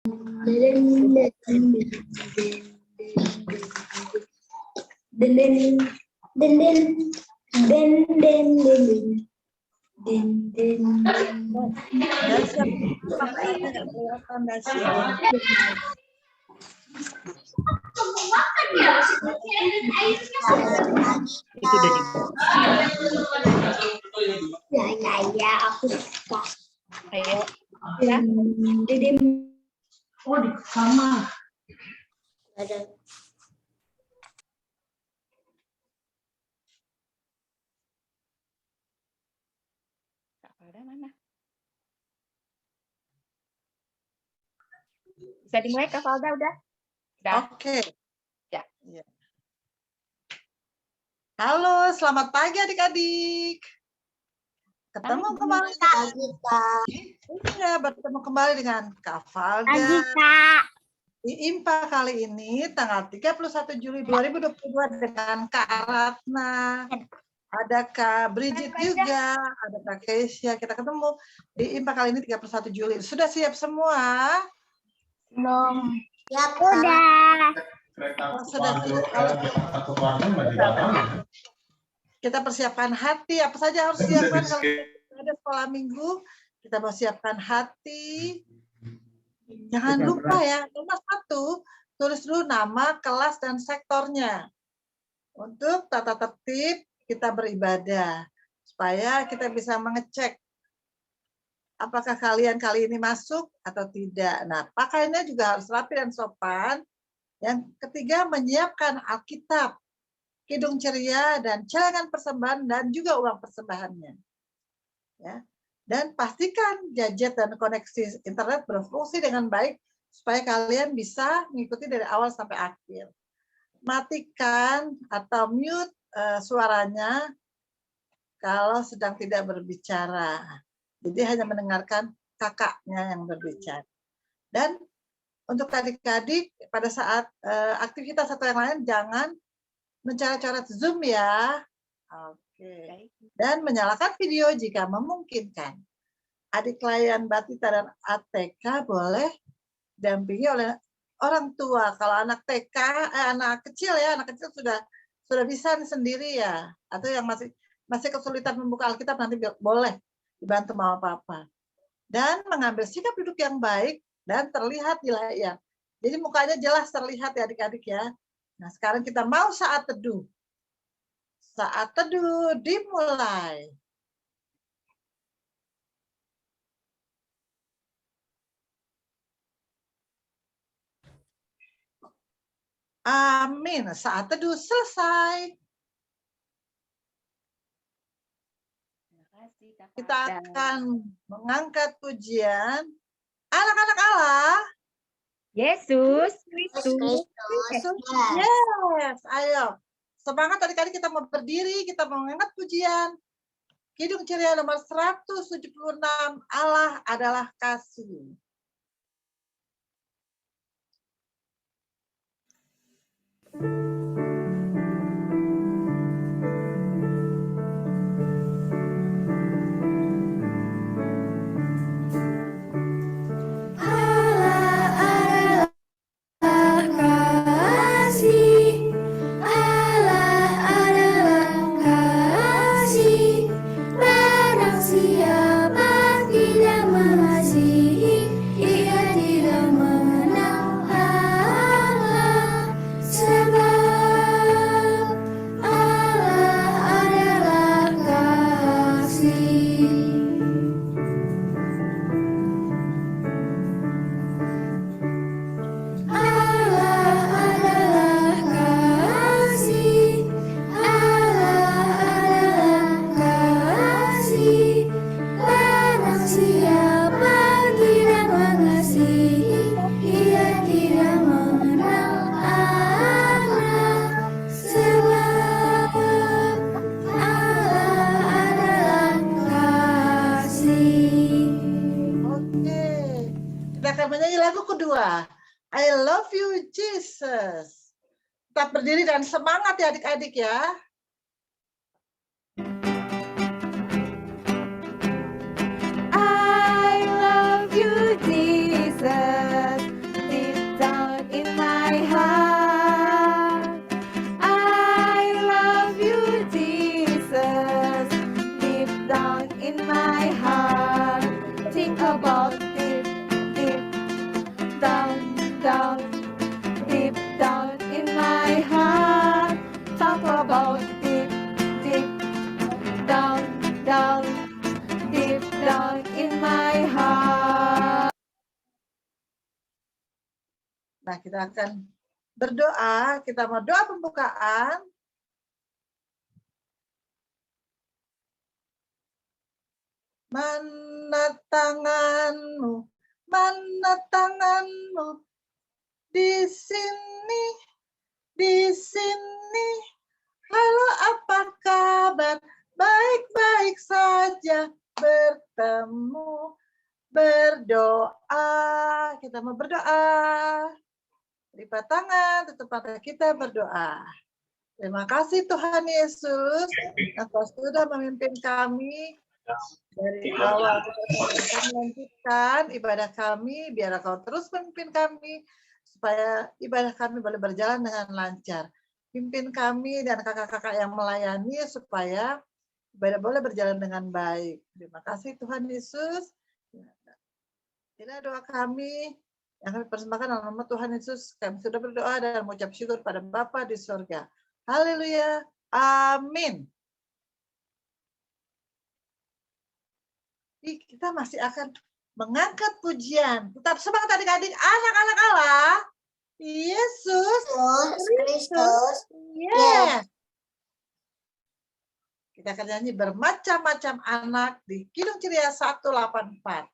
Dasya, kayaknya nggak kelihatan Dasya. Itu udah dibuka. Ya, aku suka. Ayo. Ya. Dede. Oh, di kamar. Ada. Kak Valda mana? Bisa dimulai Kak Valda udah? Udah. Oke. Ya. Ya. Halo, selamat pagi adik-adik. Ketemu kembali bertemu kembali dengan Kak Valda di IMPA kali ini tanggal 31 Juli 2022 dengan Kak Ratna, ada Kak Bridget juga, ada Kak Keisha. Kita ketemu di IMPA kali ini 31 Juli. Sudah siap semua? Belum. Ya, udah. Sudah. Kita persiapkan hati, apa saja harus siapkan kalau ada sekolah minggu, kita mau siapkan hati. Jangan lupa ya, nomor 1, tulis dulu nama, kelas, dan sektornya. Untuk tata tertib kita beribadah, supaya kita bisa mengecek apakah kalian kali ini masuk atau tidak. Nah, pakaiannya juga harus rapi dan sopan. Yang ketiga, menyiapkan Alkitab, kidung ceria, dan celengan persembahan, dan juga uang persembahannya. Ya. Dan pastikan gadget dan koneksi internet berfungsi dengan baik, supaya kalian bisa mengikuti dari awal sampai akhir. Matikan atau mute suaranya kalau sedang tidak berbicara. Jadi hanya mendengarkan kakaknya yang berbicara. Dan untuk adik-adik pada saat aktivitas atau yang lain jangan mencoret-coret Zoom ya. Oke. Dan menyalakan video jika memungkinkan. Adik klien Batita dan ATK boleh dampingi oleh orang tua. Kalau anak TK, anak kecil sudah bisa sendiri ya. Atau yang masih kesulitan membuka Alkitab nanti boleh dibantu mama papa. Dan mengambil sikap duduk yang baik dan terlihat di layar. Jadi mukanya jelas terlihat ya adik-adik ya. Nah sekarang kita mau saat teduh. Saat teduh dimulai. Amin. Saat teduh selesai. Kita akan mengangkat pujian anak-anak Allah. Yesus Kristus. Yes, ayo. Semangat adik-adik, kita mau berdiri, kita mau mengangkat pujian. Kidung ceria nomor 176, Allah adalah kasih. I love you, Jesus. Tetap berdiri dan semangat ya adik-adik ya. I love you, Jesus. Nah, kita akan berdoa. Kita mau doa pembukaan. Mana tanganmu di sini, di sini. Halo, apa kabar? Baik-baik saja, bertemu, berdoa. Kita mau berdoa. Lipat tangan, tutup mata kita berdoa. Terima kasih Tuhan Yesus, Engkau sudah memimpin kami dari awal. Kami lanjutkan ibadah kami, biar Engkau terus memimpin kami, supaya ibadah kami boleh berjalan dengan lancar. Pimpin kami dan kakak-kakak yang melayani, supaya ibadah boleh berjalan dengan baik. Terima kasih Tuhan Yesus. Inilah doa kami yang kami persembahkan dalam nama Tuhan Yesus. Kami sudah berdoa dan mengucap syukur pada Bapa di surga. Haleluya. Amin. Kita masih akan mengangkat pujian. Tetap semangat adik-adik, anak-anak Allah. Yesus Kristus. Yes. Kita akan nyanyi bermacam-macam anak di Kidung Ceria 184.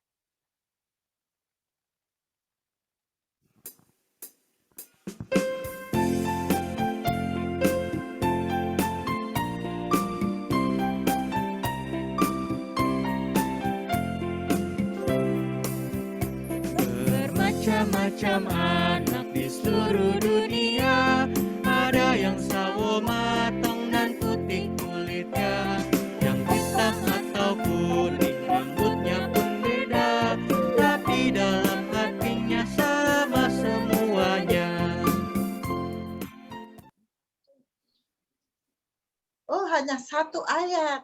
Bermacam-macam anak di seluruh dunia, ada yang sawo matang dan putih kulitnya, yang hitam atau kuning rambutnya pun beda, tapi dalam hatinya sama semuanya. Oh, hanya satu ayat.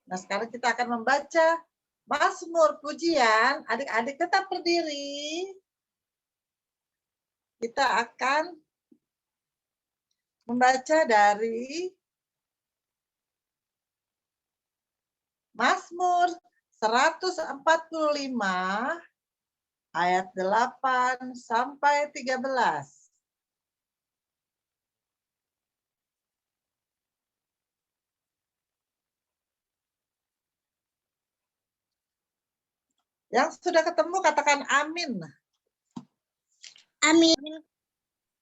Nah, sekarang kita akan membaca Mazmur pujian. Adik-adik tetap berdiri. Kita akan membaca dari Mazmur 145 ayat 8 sampai 13. Yang sudah ketemu katakan amin. Amin.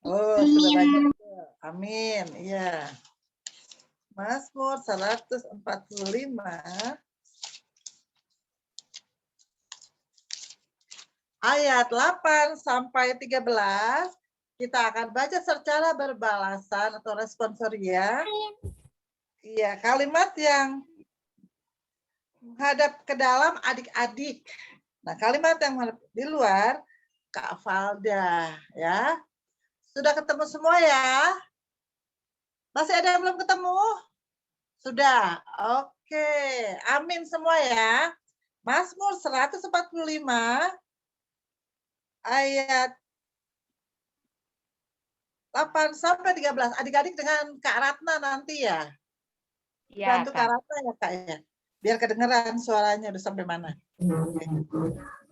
Oh, sudah banyak. Amin. Iya. Mazmur 145 ayat 8 sampai 13. Kita akan baca secara berbalasan atau responsorial. Iya, kalimat yang menghadap ke dalam adik-adik. Nah, kalimat yang di luar Kak Valda, ya. Sudah ketemu semua ya? Masih ada yang belum ketemu? Sudah. Oke. Amin semua ya. Mazmur 145 ayat 8 sampai 13. Adik-adik dengan Kak Ratna nanti ya. Ya, Bantu Kak. Kak Ratna ya, Kak ya. Biar kedengeran suaranya udah sampai mana.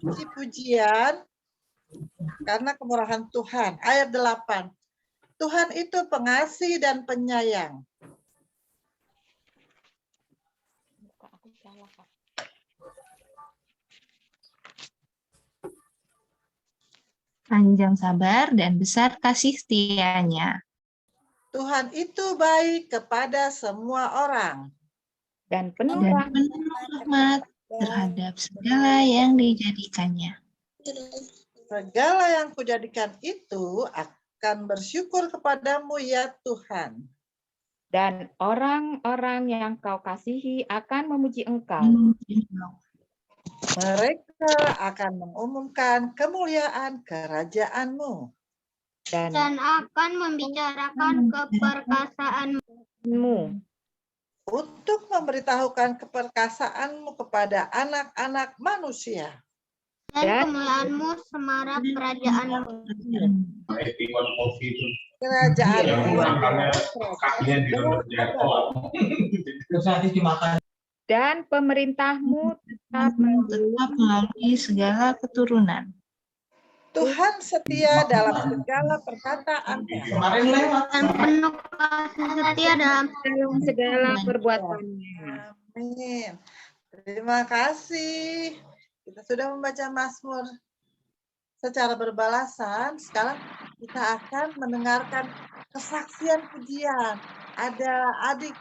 Puji-pujian karena kemurahan Tuhan. Ayat 8. Tuhan itu pengasih dan penyayang. Aku salah, Kak. Panjang sabar dan besar kasih setianya. Tuhan itu baik kepada semua orang. Dan penuh Dan rahmat penuh rahmat terhadap segala yang dijadikannya. Segala yang kujadikan itu akan bersyukur kepadamu ya Tuhan. dan orang-orang yang kau kasihi akan memuji engkau. Mereka akan mengumumkan kemuliaan kerajaanmu. Dan akan membicarakan keperkasaanmu. Untuk memberitahukan keperkasaanmu kepada anak-anak manusia. Dan kemuliaanmu semarak kerajaanmu. Dan pemerintahmu tetap Tetap melalui segala keturunan. Tuhan setia dalam segala perkataannya. Dan penuh kasih setia dalam Dalam segala perbuatannya. Amin. Terima kasih. Kita sudah membaca Mazmur secara berbalasan. Sekarang kita akan mendengarkan kesaksian pujian. Ada adik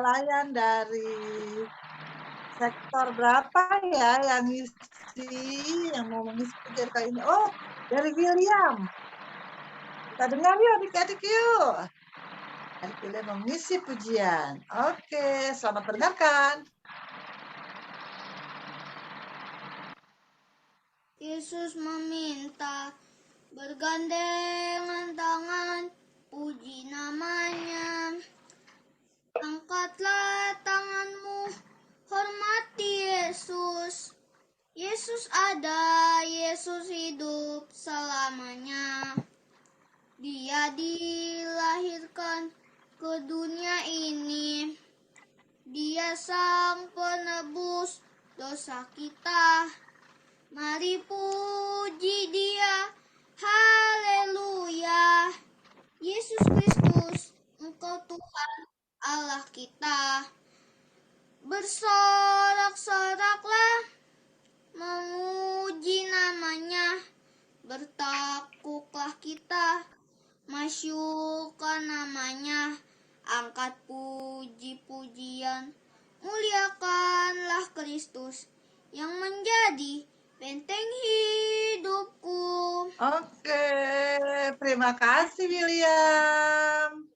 layan dari sektor berapa ya yang mau mengisi pujian kali ini? Oh, dari William. Kita dengar yuk adik-adik yuk. Adik William mengisi pujian. Oke, selamat mendengarkan. Yesus meminta bergandengan tangan, puji namanya. Angkatlah tanganmu, hormati Yesus. Yesus ada, Yesus hidup selamanya. Dia dilahirkan ke dunia ini. Dia sang penebus dosa kita. Mari puji Dia, haleluya. Yesus Kristus, Engkau Tuhan Allah kita. Bersorak-soraklah, memuji namanya. Bertakuklah kita, masyurkan namanya. Angkat puji-pujian, muliakanlah Kristus yang menjadi benteng hidupku. Oke, terima kasih William.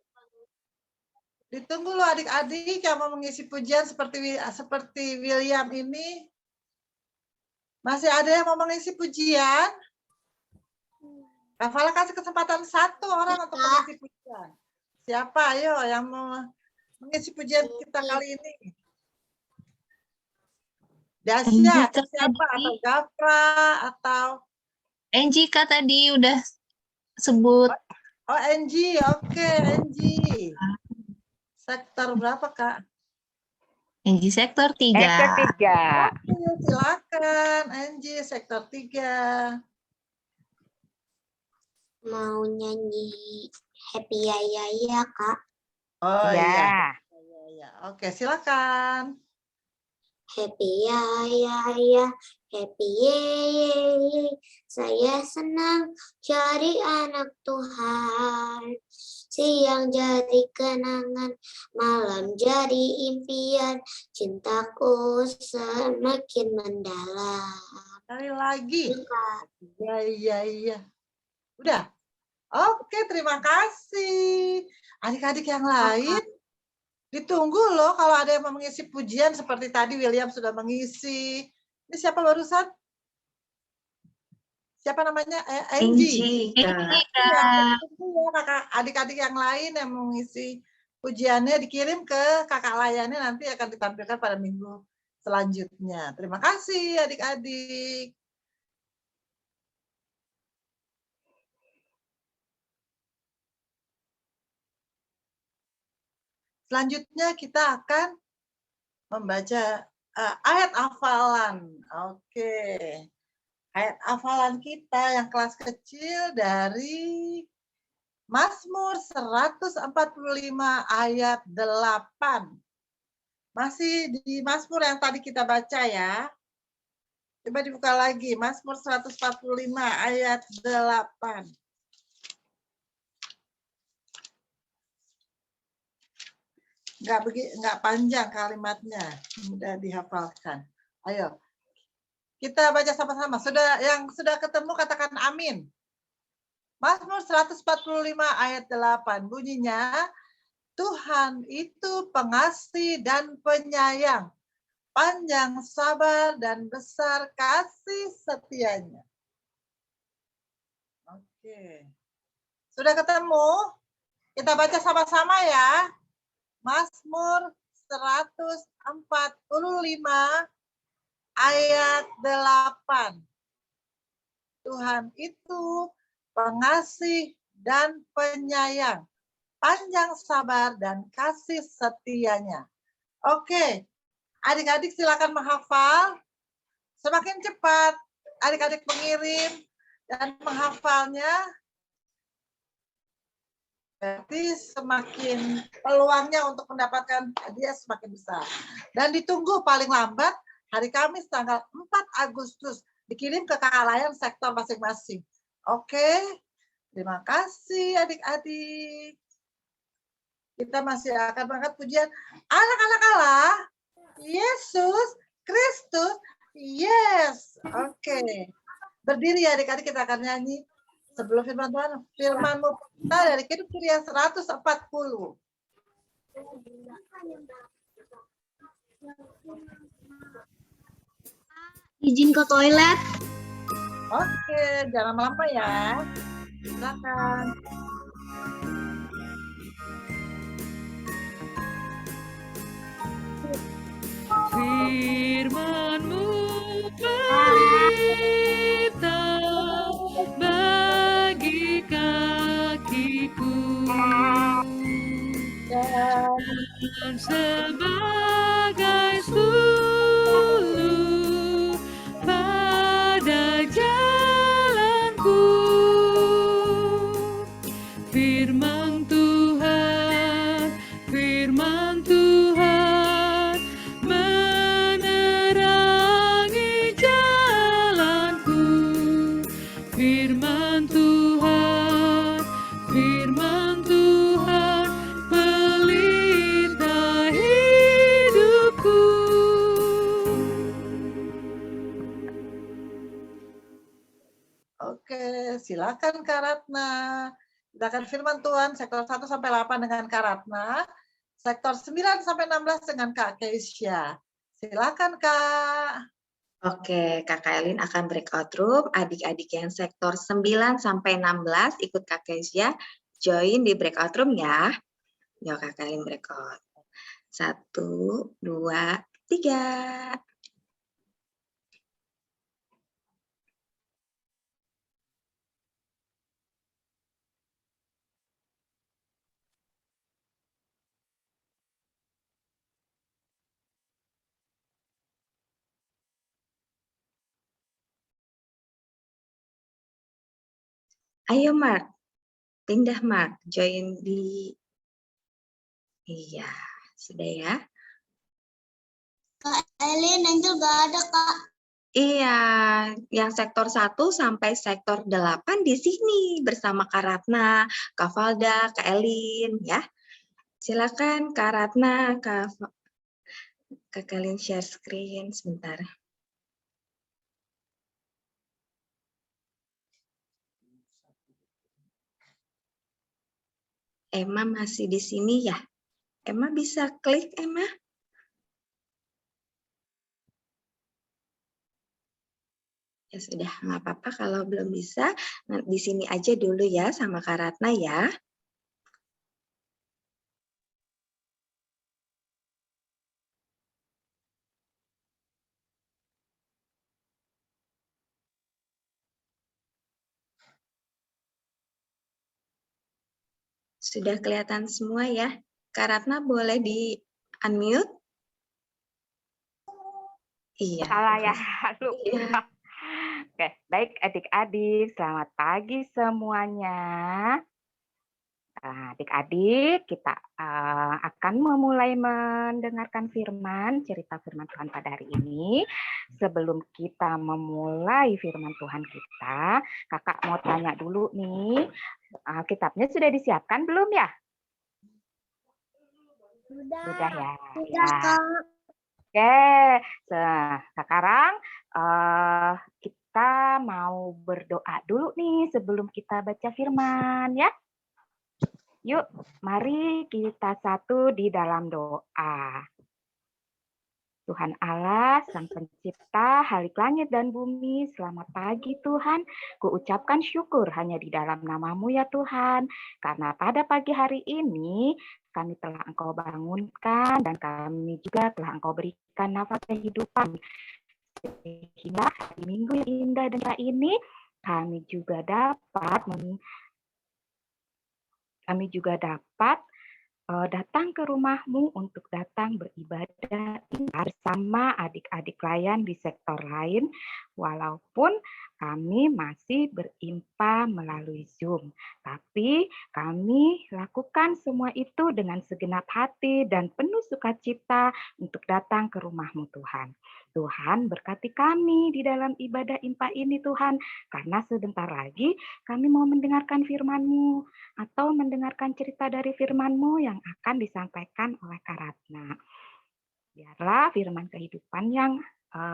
Ditunggu loh adik-adik yang mau mengisi pujian seperti William ini. Masih ada yang mau mengisi pujian? Rafaela kasih kesempatan satu orang untuk mengisi pujian. Siapa ayo yang mau mengisi pujian kita kali ini? Dasya atau siapa? Atau Gafra atau Angie Kak tadi udah sebut. Oh Angie, oke Angie. Sektor berapa Kak? Angie sektor 3. Ketiga. Oke, silakan Angie sektor 3. Mau nyanyi Happy Ya Kak. Oh Ya. iya. Oke, silakan. Happy ya, happy ye. Saya senang jadi anak Tuhan. Siang jadi kenangan, malam jadi impian. Cintaku semakin mendalam. Sekali lagi. Iya. Udah. Oke, terima kasih. Adik-adik yang lain, ditunggu loh kalau ada yang mau mengisi pujian seperti tadi William sudah mengisi. Ini siapa barusan? Siapa namanya? Angie. Ya, tunggu ya kakak adik-adik yang lain yang mengisi pujiannya dikirim ke kakak layannya, nanti akan ditampilkan pada minggu selanjutnya. Terima kasih adik-adik. Selanjutnya kita akan membaca ayat hafalan. Oke. Ayat hafalan kita yang kelas kecil dari Mazmur 145 ayat 8. Masih di Mazmur yang tadi kita baca ya. Coba dibuka lagi, Mazmur 145 ayat 8. Nggak panjang kalimatnya, mudah dihafalkan. Ayo, kita baca sama-sama. Yang sudah ketemu katakan amin. Mazmur 145 ayat 8 bunyinya, Tuhan itu pengasih dan penyayang, panjang sabar dan besar kasih setianya. Oke. Sudah ketemu? Kita baca sama-sama ya. Mazmur 145 ayat 8. Tuhan itu pengasih dan penyayang, panjang sabar dan kasih setianya. Oke, adik-adik silakan menghafal. Semakin cepat adik-adik mengirim dan menghafalnya, berarti semakin peluangnya untuk mendapatkan hadiah semakin besar. Dan ditunggu paling lambat hari Kamis tanggal 4 Agustus dikirim ke kakak layan sektor masing-masing. Oke, terima kasih adik-adik. Kita masih akan mengangkat pujian anak-anak Allah, Yesus Kristus, yes. Oke, berdiri ya adik-adik, kita akan nyanyi sebelum firman Tuhan. Firman-Mu kita dari Kitab Surya 140. Izin ke toilet. Oke, jangan lama ya. Silakan. Firman-Mu pelita bagi kakiku dan sebagai suluh pada jalanku. Firman Tuhan, firman Tuhan menerangi jalanku. Firman Tuhan, firman Tuhan pelita hidupku. Oke, silakan Kak Ratna. Kita akan firman Tuhan sektor 1 sampai 8 dengan Kak Ratna, sektor 9 sampai 16 dengan Kak Keisha. Silakan Kak. Oke, Kakak Elin akan breakout room. Adik-adik yang sektor 9 sampai 16 ikut Kak Keisha join di breakout room ya. Yuk Kakak Elin breakout. 1, 2, 3. Ayo Mark, pindah Mark, join di... Iya, sudah ya. Kak Elin, Angel gak ada, Kak. Iya, yang sektor 1 sampai sektor 8 di sini bersama Kak Ratna, Kak Valda, Kak Elin ya. Silakan Kak Ratna, Kak Elin share screen sebentar. Emma masih di sini ya? Emma bisa klik, Emma? Ya sudah, nggak apa-apa kalau belum bisa. Nah, di sini aja dulu ya sama Kak Ratna ya. Sudah kelihatan semua ya. Kak Ratna boleh di-unmute? Iya. Salah ya, lupa. Iya. Oke, baik adik-adik, selamat pagi semuanya. Adik-adik, kita akan memulai mendengarkan firman, cerita firman Tuhan pada hari ini. Sebelum kita memulai firman Tuhan kita, kakak mau tanya dulu nih, kitabnya sudah disiapkan belum ya? Sudah ya. Sudah, Kak. Oke, sekarang kita mau berdoa dulu nih sebelum kita baca firman ya. Yuk, mari kita satu di dalam doa. Tuhan Allah, Sang Pencipta, Halik langit dan bumi, selamat pagi Tuhan. Kuucapkan syukur hanya di dalam nama-Mu ya Tuhan. Karena pada pagi hari ini, kami telah Engkau bangunkan dan kami juga telah Engkau berikan nafas kehidupan. Sehingga di minggu yang indah dan ini, kami juga dapat datang ke rumahmu untuk datang beribadah bersama adik-adik layan di sektor lain, walaupun kami masih berimpa melalui Zoom. Tapi kami lakukan semua itu dengan segenap hati dan penuh sukacita untuk datang ke rumahmu Tuhan. Tuhan berkati kami di dalam ibadah impa ini Tuhan, karena sebentar lagi kami mau mendengarkan firman-Mu atau mendengarkan cerita dari firman-Mu yang akan disampaikan oleh Kak Ratna. Biarlah firman kehidupan yang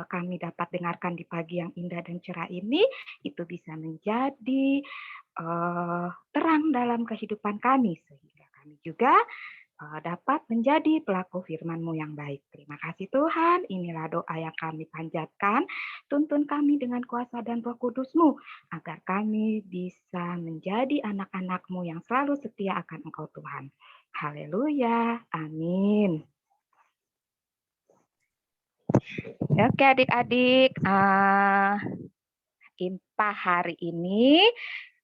kami dapat dengarkan di pagi yang indah dan cerah ini, itu bisa menjadi terang dalam kehidupan kami, sehingga kami juga dapat menjadi pelaku firman-Mu yang baik. Terima kasih Tuhan, inilah doa yang kami panjatkan. Tuntun kami dengan kuasa dan Roh Kudus-Mu, agar kami bisa menjadi anak-anak-Mu yang selalu setia akan Engkau Tuhan. Haleluya, amin. Oke adik-adik, impa hari ini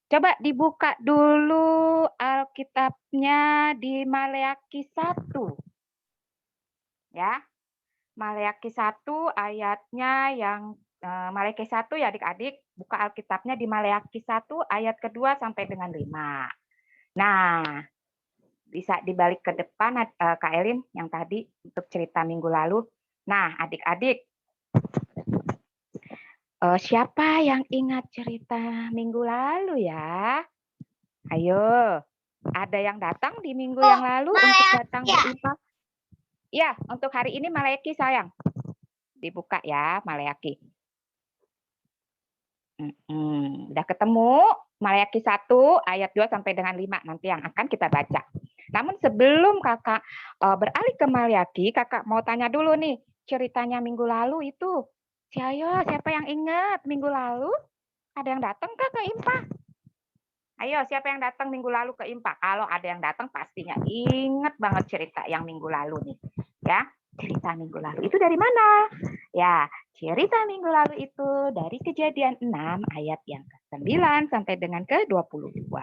coba dibuka dulu Alkitabnya di Maleaki 1. Ya. Maleaki 1 ayatnya yang Maleaki 1 ya adik-adik, buka Alkitabnya di Maleaki 1 ayat kedua sampai dengan 5. Nah, bisa dibalik ke depan Kak Elin yang tadi untuk cerita minggu lalu. Nah, adik-adik, siapa yang ingat cerita minggu lalu ya? Ayo, ada yang datang di minggu yang lalu untuk datang berimpa? Ya, untuk hari ini Maleaki sayang. Dibuka ya, Maleaki. Udah ketemu Maleaki 1 ayat 2 sampai dengan 5 nanti yang akan kita baca. Namun sebelum Kakak beralih ke Maleaki, Kakak mau tanya dulu nih, ceritanya minggu lalu itu. Siapa yang ingat minggu lalu? Ada yang datang Kak ke Impa? Ayo, siapa yang datang minggu lalu ke Impa? Kalau ada yang datang pastinya ingat banget cerita yang minggu lalu nih. Ya, cerita minggu lalu itu dari mana? Ya, cerita minggu lalu itu dari Kejadian 6 ayat yang ke-9 sampai dengan ke-22.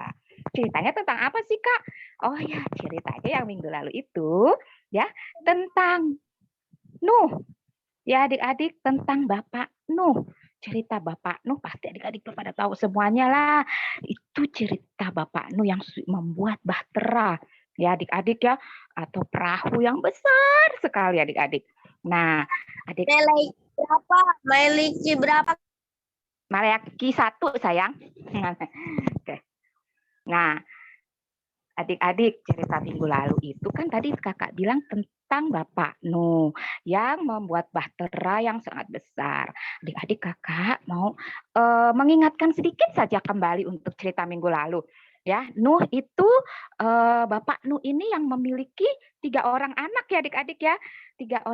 Ceritanya tentang apa sih, Kak? Oh ya, ceritanya yang minggu lalu itu ya tentang Nuh. Ya, adik-adik, tentang Bapak Nuh. Cerita Bapak Nuh pasti adik-adik pada tahu semuanya lah. Itu cerita Bapak Nuh yang membuat bahtera. Ya, adik-adik ya, atau perahu yang besar sekali adik-adik. Nah, adik Maleaki berapa? Maleaki 1 sayang. Oke. Nah, adik-adik, cerita minggu lalu itu kan tadi Kakak bilang tentang Bapak Nuh yang membuat bahtera yang sangat besar. Adik-adik, Kakak mau mengingatkan sedikit saja kembali untuk cerita minggu lalu. Ya, Nuh itu Bapak Nuh ini yang memiliki 3 orang anak ya adik-adik ya. 3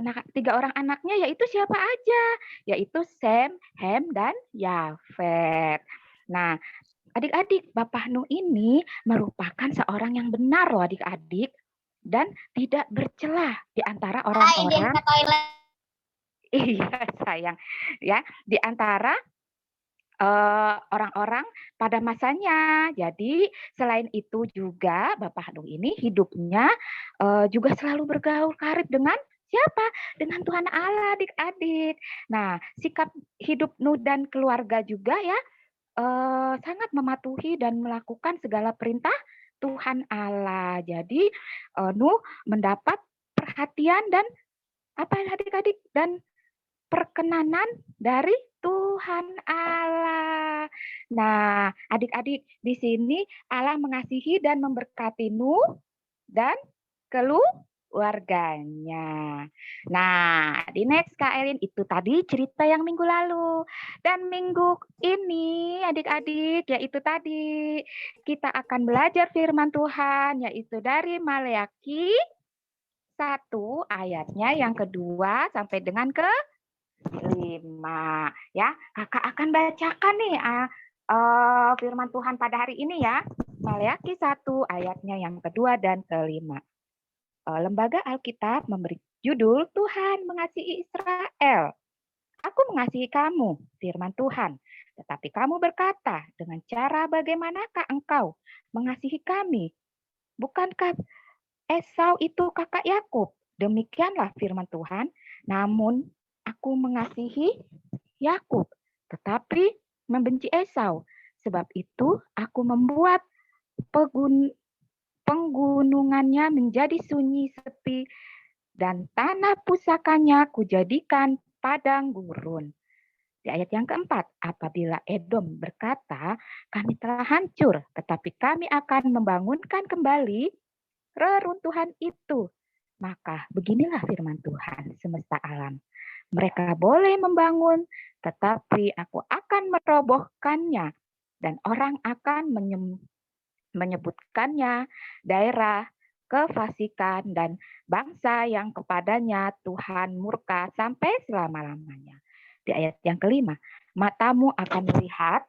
orang anaknya yaitu siapa aja? Yaitu Sem, Hem, dan Yafet. Nah, adik-adik, Bapak Nuh ini merupakan seorang yang benar loh adik-adik dan tidak bercela di antara orang-orang. Iya sayang, ya di antara orang-orang pada masanya. Jadi selain itu juga Bapak Nuh ini hidupnya juga selalu bergaul karib dengan siapa? Dengan Tuhan Allah adik-adik. Nah, sikap hidup Nuh dan keluarga juga ya sangat mematuhi dan melakukan segala perintah Tuhan Allah. Jadi Nuh mendapat perhatian dan apa adik-adik dan perkenanan dari Tuhan Allah. Nah, adik-adik di sini Allah mengasihi dan memberkati Nuh dan keluarganya. Nah, di next Kak Elin itu tadi cerita yang minggu lalu. Dan minggu ini adik-adik yaitu tadi kita akan belajar firman Tuhan yaitu dari Maleaki 1 ayatnya yang kedua sampai dengan ke-5 ya. Kakak akan bacakan nih firman Tuhan pada hari ini ya. Maleaki 1 ayatnya yang kedua dan ke-5. Lembaga Alkitab memberi judul Tuhan mengasihi Israel. Aku mengasihi kamu, firman Tuhan. Tetapi kamu berkata, dengan cara bagaimanakah engkau mengasihi kami? Bukankah Esau itu kakak Yakub. Demikianlah firman Tuhan. Namun aku mengasihi Yakub, tetapi membenci Esau. Sebab itu aku membuat penggunungannya menjadi sunyi sepi dan tanah pusakanya kujadikan padang gurun. Di ayat yang keempat, apabila Edom berkata, kami telah hancur, tetapi kami akan membangunkan kembali reruntuhan itu. Maka beginilah firman Tuhan semesta alam. Mereka boleh membangun, tetapi aku akan merobohkannya. Dan orang akan menyebutkannya daerah kefasikan dan bangsa yang kepadanya Tuhan murka sampai selama-lamanya. Di ayat yang kelima, matamu akan melihat,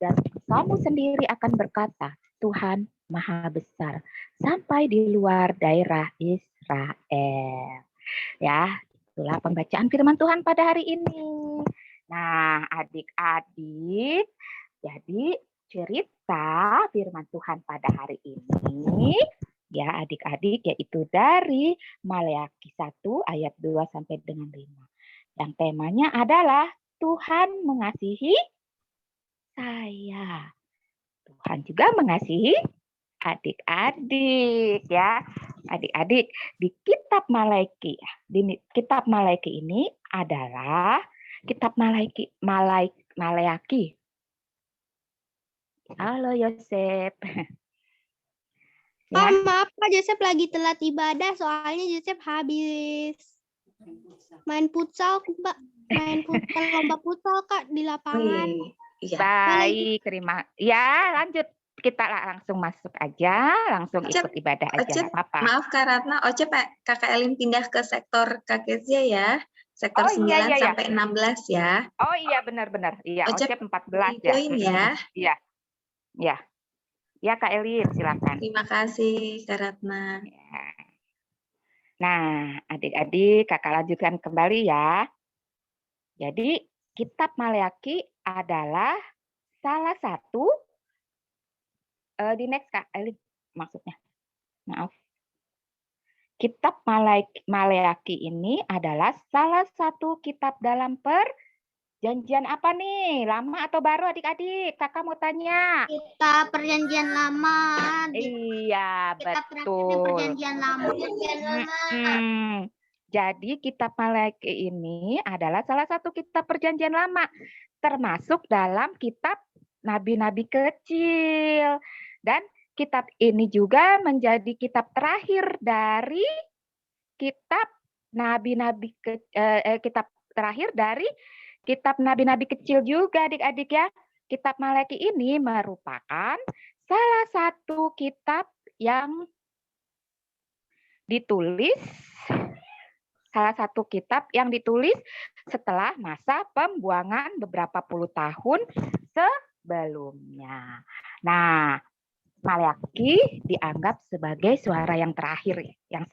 dan kamu sendiri akan berkata, Tuhan Maha Besar, sampai di luar daerah Israel. Ya, itulah pembacaan firman Tuhan pada hari ini. Nah, adik-adik, jadi cerita firman Tuhan pada hari ini, ya adik-adik, yaitu dari Maleakhi 1 ayat 2 sampai dengan 5. Yang temanya adalah Tuhan mengasihi saya. Tuhan juga mengasihi adik-adik, ya. Adik-adik, di kitab Maleakhi, ini adalah kitab Maleakhi. Halo Yosef. Oh, maaf Kak, Joseph lagi telat ibadah soalnya Joseph habis main futsal, Mbak. Lomba futsal Kak di lapangan. Iya. Baik, terima. Ya, lanjut. Kita langsung masuk aja, langsung ikut ibadah aja, nggak apa-apa. Maaf Kak Ratna, Oce Kakak Elin pindah ke sektor Kak Kezia ya. Sektor 9 sampai 16 ya. Oh iya, benar-benar. Iya, Oce 14 ya. Join ya. Iya. Ya. Ya, Kak Elin, silakan. Terima kasih Kak Ratna. Ya. Nah, adik-adik, Kakak lanjutkan kembali ya. Jadi, kitab Maleakhi adalah salah satu di next Kak Elin maksudnya. Maaf. Kitab Maleakhi ini adalah salah satu kitab dalam perjanjian apa nih? Lama atau baru adik-adik? Kakak mau tanya. Kitab Perjanjian Lama. Iya, Kitab betul. Perjanjian Lama. Jadi kitab Maleakhi ini adalah salah satu kitab perjanjian lama. Termasuk dalam kitab nabi-nabi kecil. Dan kitab ini juga menjadi kitab terakhir dari kitab nabi-nabi kitab terakhir dari kitab nabi-nabi kecil juga adik-adik ya. Kitab Maleakhi ini merupakan salah satu kitab yang ditulis setelah masa pembuangan beberapa puluh tahun sebelumnya. Nah, Maleakhi dianggap sebagai suara yang terakhir,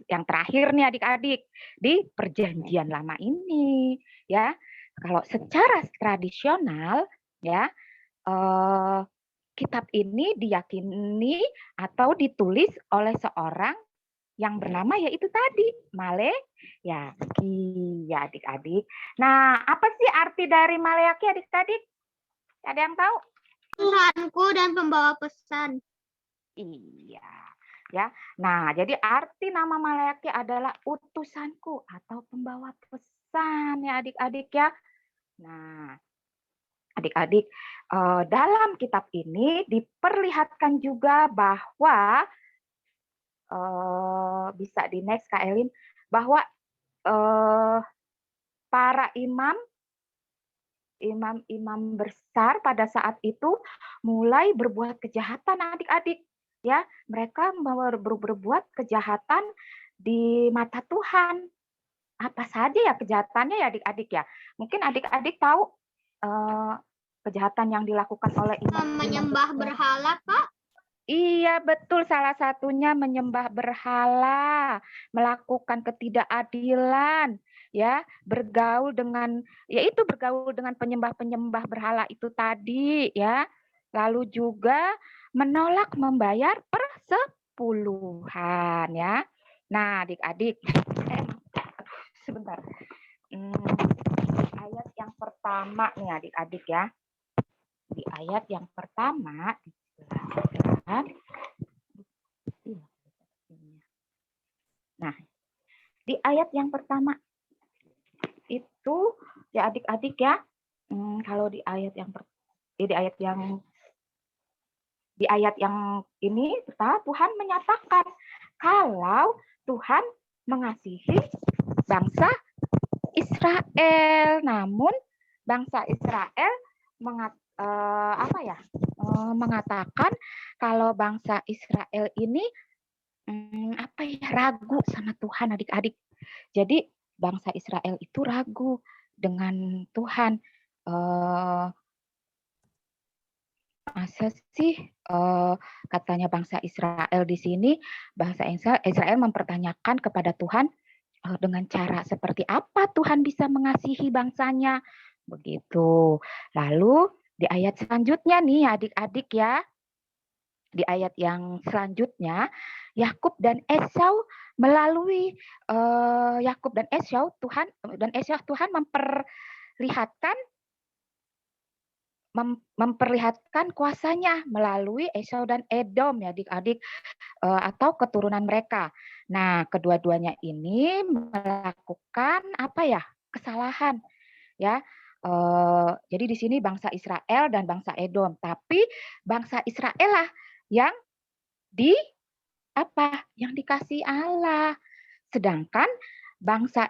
yang terakhir nih adik-adik di perjanjian lama ini, ya. Kalau secara tradisional, ya, kitab ini diyakini atau ditulis oleh seorang yang bernama yaitu tadi Maleakhi, ya adik-adik. Nah, apa sih arti dari Maleakhi adik-adik? Ada yang tahu? Tuhanku dan pembawa pesan. Iya, ya. Nah, jadi arti nama Maleakhi adalah utusanku atau pembawa pesan ya adik-adik ya. Nah, adik-adik, dalam kitab ini diperlihatkan juga bahwa bisa di next Kak Elin, bahwa para imam besar pada saat itu mulai berbuat kejahatan adik-adik. Ya, mereka berbuat kejahatan di mata Tuhan. Apa saja ya kejahatannya ya adik-adik ya? Mungkin adik-adik tahu kejahatan yang dilakukan oleh imam. Menyembah berhala, Pak? Iya, betul. Salah satunya menyembah berhala, melakukan ketidakadilan, ya, bergaul dengan penyembah-penyembah berhala itu tadi, ya. lalu juga menolak membayar persepuluhan ya. Nah, adik-adik, sebentar. Ayat yang pertama nih adik-adik ya. Di ayat yang pertama dijelaskan. Nah, di ayat yang pertama itu ya adik-adik ya, kalau di ayat yang ini pertama Tuhan menyatakan kalau Tuhan mengasihi bangsa Israel, namun bangsa Israel mengatakan kalau bangsa Israel ini ragu sama Tuhan adik-adik. Jadi bangsa Israel itu ragu dengan Tuhan. Masa sih katanya bangsa Israel di sini, bangsa Israel mempertanyakan kepada Tuhan dengan cara seperti apa Tuhan bisa mengasihi bangsanya. Begitu. Lalu di ayat selanjutnya nih adik-adik ya, di ayat yang selanjutnya Yakub dan Esau melalui Yakub dan Esau Tuhan memperlihatkan kuasanya melalui Esau dan Edom ya adik-adik atau keturunan mereka. Nah, kedua-duanya ini melakukan kesalahan ya. Jadi di sini bangsa Israel dan bangsa Edom, tapi bangsa Israel lah yang dikasih Allah. Sedangkan bangsa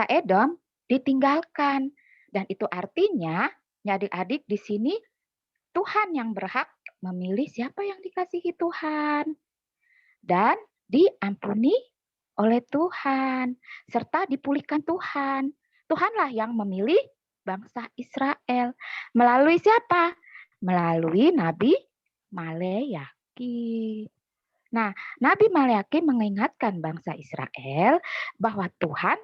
Edom ditinggalkan. Dan itu artinya adik-adik di sini Tuhan yang berhak memilih siapa yang dikasihi Tuhan dan diampuni oleh Tuhan serta dipulihkan Tuhan. Tuhanlah yang memilih bangsa Israel melalui siapa? Melalui Nabi Maleaki. Nah, Nabi Maleaki mengingatkan bangsa Israel bahwa Tuhan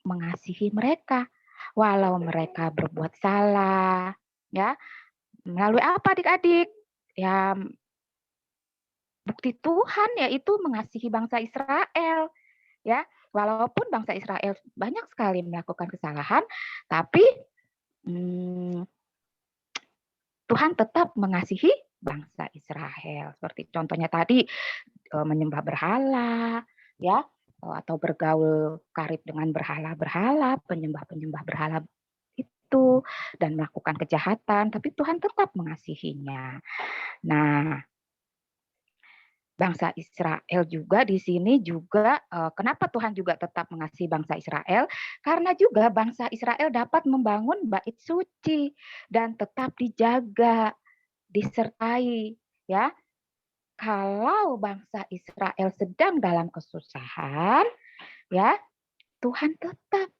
mengasihi mereka walau mereka berbuat salah, ya. Melalui apa adik-adik? Ya, bukti Tuhan yaitu mengasihi bangsa Israel, ya. Walaupun bangsa Israel banyak sekali melakukan kesalahan, tapi Tuhan tetap mengasihi bangsa Israel. Seperti contohnya tadi menyembah berhala, ya, atau bergaul karib dengan berhala-berhala, penyembah-penyembah berhala itu dan melakukan kejahatan, tapi Tuhan tetap mengasihinya. Nah, bangsa Israel juga di sini juga kenapa Tuhan juga tetap mengasihi bangsa Israel? Karena juga bangsa Israel dapat membangun bait suci dan tetap dijaga, disertai, ya. Kalau bangsa Israel sedang dalam kesusahan, ya, Tuhan tetap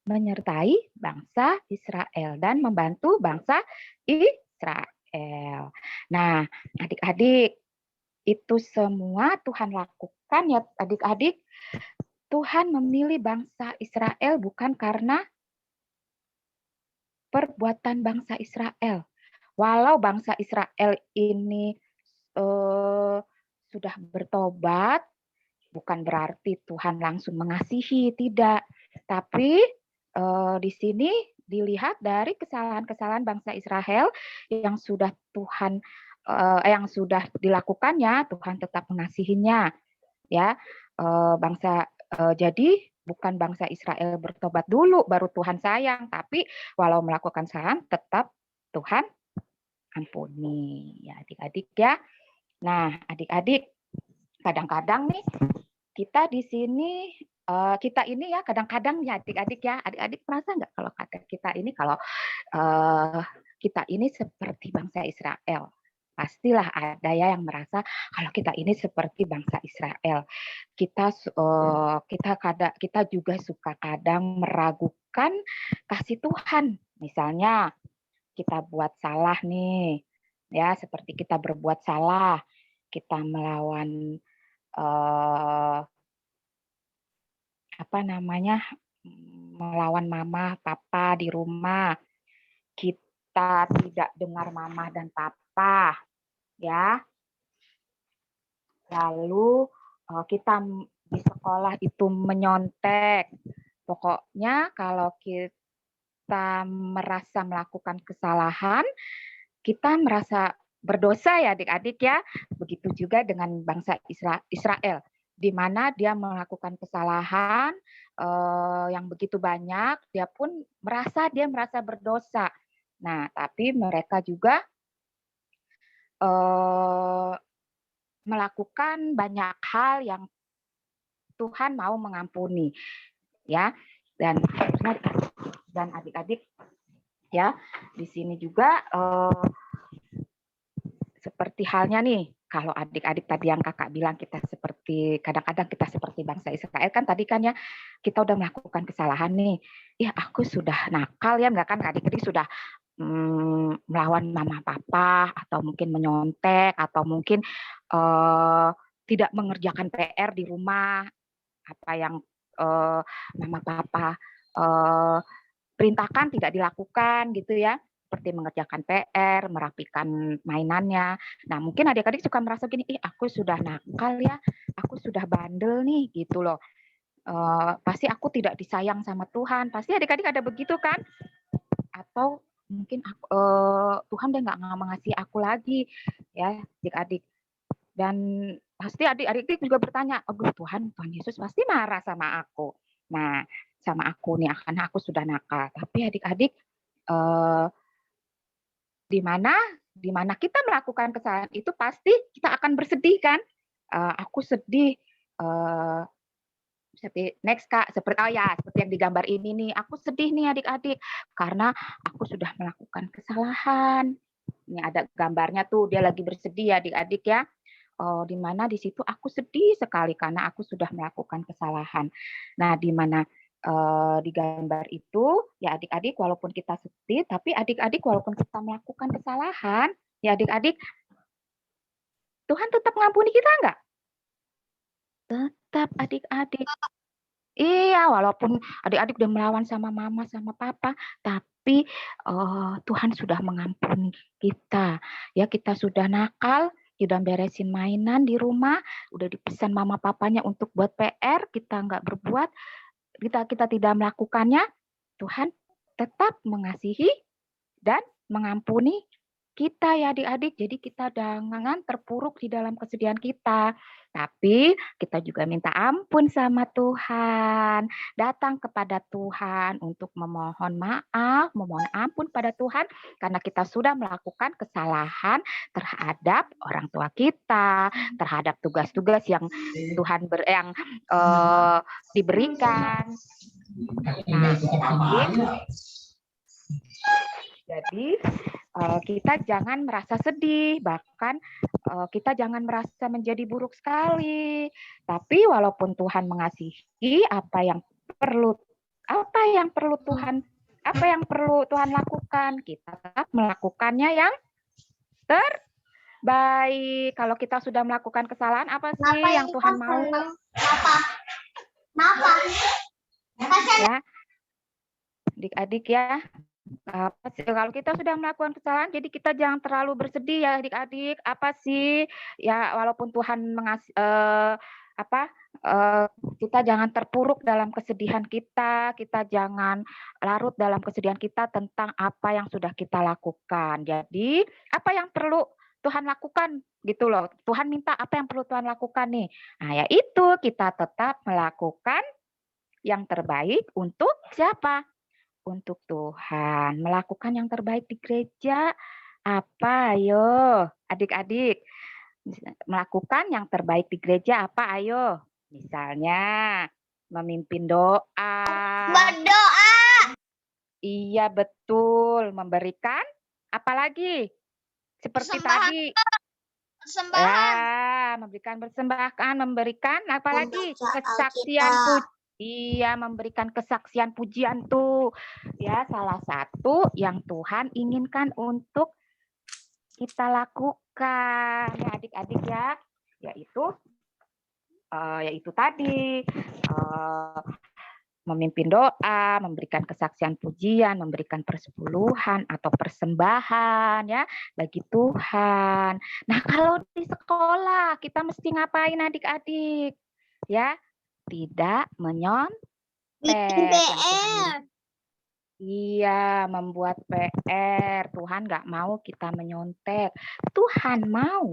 menyertai bangsa Israel dan membantu bangsa Israel. Nah, adik-adik, itu semua Tuhan lakukan ya adik-adik. Tuhan memilih bangsa Israel bukan karena perbuatan bangsa Israel. Walau bangsa Israel ini sudah bertobat, bukan berarti Tuhan langsung mengasihi, tidak. Tapi di sini dilihat dari kesalahan-kesalahan bangsa Israel yang sudah yang sudah dilakukannya, Tuhan tetap mengasihinya, ya. Jadi bukan bangsa Israel bertobat dulu baru Tuhan sayang, tapi walau melakukan kesalahan tetap Tuhan ampuni, ya adik-adik ya. Nah, adik-adik, kadang-kadang nih kita di sini kita ini ya kadang-kadang ya adik-adik ya, adik-adik merasa nggak kalau kita ini seperti bangsa Israel? Pastilah ada ya yang merasa kalau kita ini seperti bangsa Israel. Kita juga suka kadang meragukan kasih Tuhan. Misalnya kita buat salah nih, ya seperti kita berbuat salah, kita melawan melawan mama, papa di rumah. kita tidak dengar mama dan papa, ya. Lalu kita di sekolah itu menyontek. Pokoknya kalau kita merasa melakukan kesalahan, kita merasa berdosa ya adik-adik ya. Begitu juga dengan bangsa Israel, di mana dia melakukan kesalahan yang begitu banyak, dia pun merasa berdosa. Nah, tapi mereka juga melakukan banyak hal yang Tuhan mau mengampuni, ya. Dan adik-adik ya, di sini juga seperti halnya nih, kalau adik-adik tadi yang kakak bilang kita seperti kadang-kadang kita seperti bangsa Israel kan tadi kan ya, kita udah melakukan kesalahan nih, ya aku sudah nakal ya, enggak kan adik-adik sudah melawan mama papa atau mungkin menyontek atau mungkin tidak mengerjakan PR di rumah, apa yang mama papa perintahkan tidak dilakukan gitu ya, seperti mengerjakan PR, merapikan mainannya. Nah, mungkin adik-adik suka merasa gini, aku sudah nakal ya, aku sudah bandel nih gitu loh. Pasti aku tidak disayang sama Tuhan. Pasti adik-adik ada begitu kan? Atau mungkin Tuhan udah nggak mengasihi aku lagi ya adik-adik. Dan pasti adik-adik juga bertanya, Tuhan Yesus pasti marah sama aku. Nah, sama aku nih, karena aku sudah nakal. Tapi adik-adik, di mana kita melakukan kesalahan itu pasti kita akan bersedih kan? Aku sedih. Next Kak, seperti yang digambar ini nih, aku sedih nih adik-adik karena aku sudah melakukan kesalahan. Ini ada gambarnya tuh, dia lagi bersedih ya adik-adik ya. Di mana di situ aku sedih sekali karena aku sudah melakukan kesalahan. Nah, di mana di gambar itu ya adik-adik walaupun kita sedih, tapi adik-adik walaupun kita melakukan kesalahan, ya adik-adik, Tuhan tetap mengampuni kita enggak? Tetap adik-adik. Iya, walaupun adik-adik udah melawan sama mama, sama papa, tapi Tuhan sudah mengampuni kita. Ya, kita sudah nakal, udah beresin mainan di rumah, udah dipesan mama papanya untuk buat PR, kita nggak berbuat, kita tidak melakukannya, Tuhan tetap mengasihi dan mengampuni kita ya adik-adik. Jadi kita jangan terpuruk di dalam kesedihan kita. Tapi kita juga minta ampun sama Tuhan. Datang kepada Tuhan untuk memohon maaf, memohon ampun pada Tuhan. Karena kita sudah melakukan kesalahan terhadap orang tua kita, terhadap tugas-tugas yang Tuhan diberikan. Nah, jadi kita jangan merasa sedih, bahkan kita jangan merasa menjadi buruk sekali. Tapi walaupun Tuhan mengasihi, apa yang perlu Tuhan lakukan, kita tetap melakukannya yang terbaik. Kalau kita sudah melakukan kesalahan, apa sih yang Tuhan mau? Ya, adik-adik ya. Kalau kita sudah melakukan kesalahan, jadi kita jangan terlalu bersedih ya adik-adik. Apa sih ya, walaupun Tuhan kita jangan terpuruk dalam kesedihan kita jangan larut dalam kesedihan kita tentang apa yang sudah kita lakukan. Jadi apa yang perlu Tuhan lakukan gitu loh. Tuhan minta apa yang perlu Tuhan lakukan nih. Nah, yaitu kita tetap melakukan yang terbaik untuk siapa? Untuk Tuhan, melakukan yang terbaik di gereja. Apa? Ayo, adik-adik. Melakukan yang terbaik di gereja apa? Ayo. Misalnya, memimpin doa. Berdoa. Iya, betul. Memberikan, apalagi? Seperti tadi. Persembahan. Ya, memberikan persembahan, memberikan apalagi? Kesaksian puji. Iya, memberikan kesaksian pujian tuh. Ya, salah satu yang Tuhan inginkan untuk kita lakukan. Ya, adik-adik ya. Yaitu tadi memimpin doa, memberikan kesaksian pujian, memberikan persepuluhan atau persembahan ya bagi Tuhan. Nah, kalau di sekolah kita mesti ngapain adik-adik? Ya, tidak menyontek. Bikin yang Tuhan PR. Iya, membuat PR. Tuhan nggak mau kita menyontek. Tuhan mau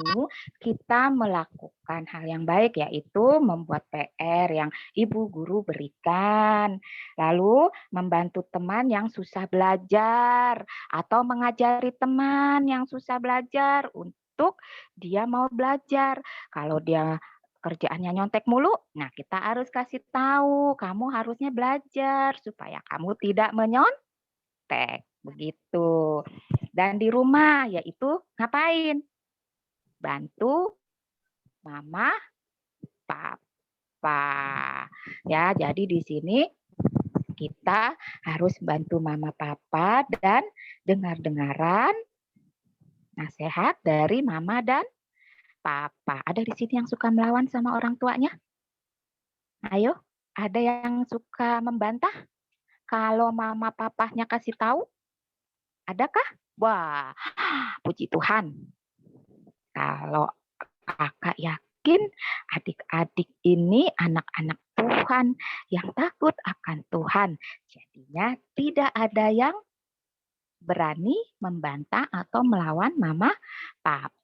kita melakukan hal yang baik, yaitu membuat PR yang ibu guru berikan. Lalu membantu teman yang susah belajar atau mengajari teman yang susah belajar untuk dia mau belajar. Kalau dia kerjaannya nyontek mulu, nah kita harus kasih tahu, kamu harusnya belajar supaya kamu tidak menyontek, begitu. Dan di rumah yaitu ngapain? Bantu mama, papa. Ya, jadi di sini kita harus bantu mama, papa dan dengar-dengaran nasihat dari mama dan papa. Ada di sini yang suka melawan sama orang tuanya? Ayo, ada yang suka membantah? Kalau mama papahnya kasih tahu? Adakah? Wah, puji Tuhan. Kalau kakak yakin adik-adik ini anak-anak Tuhan yang takut akan Tuhan. Jadinya tidak ada yang berani membantah atau melawan mama, papa.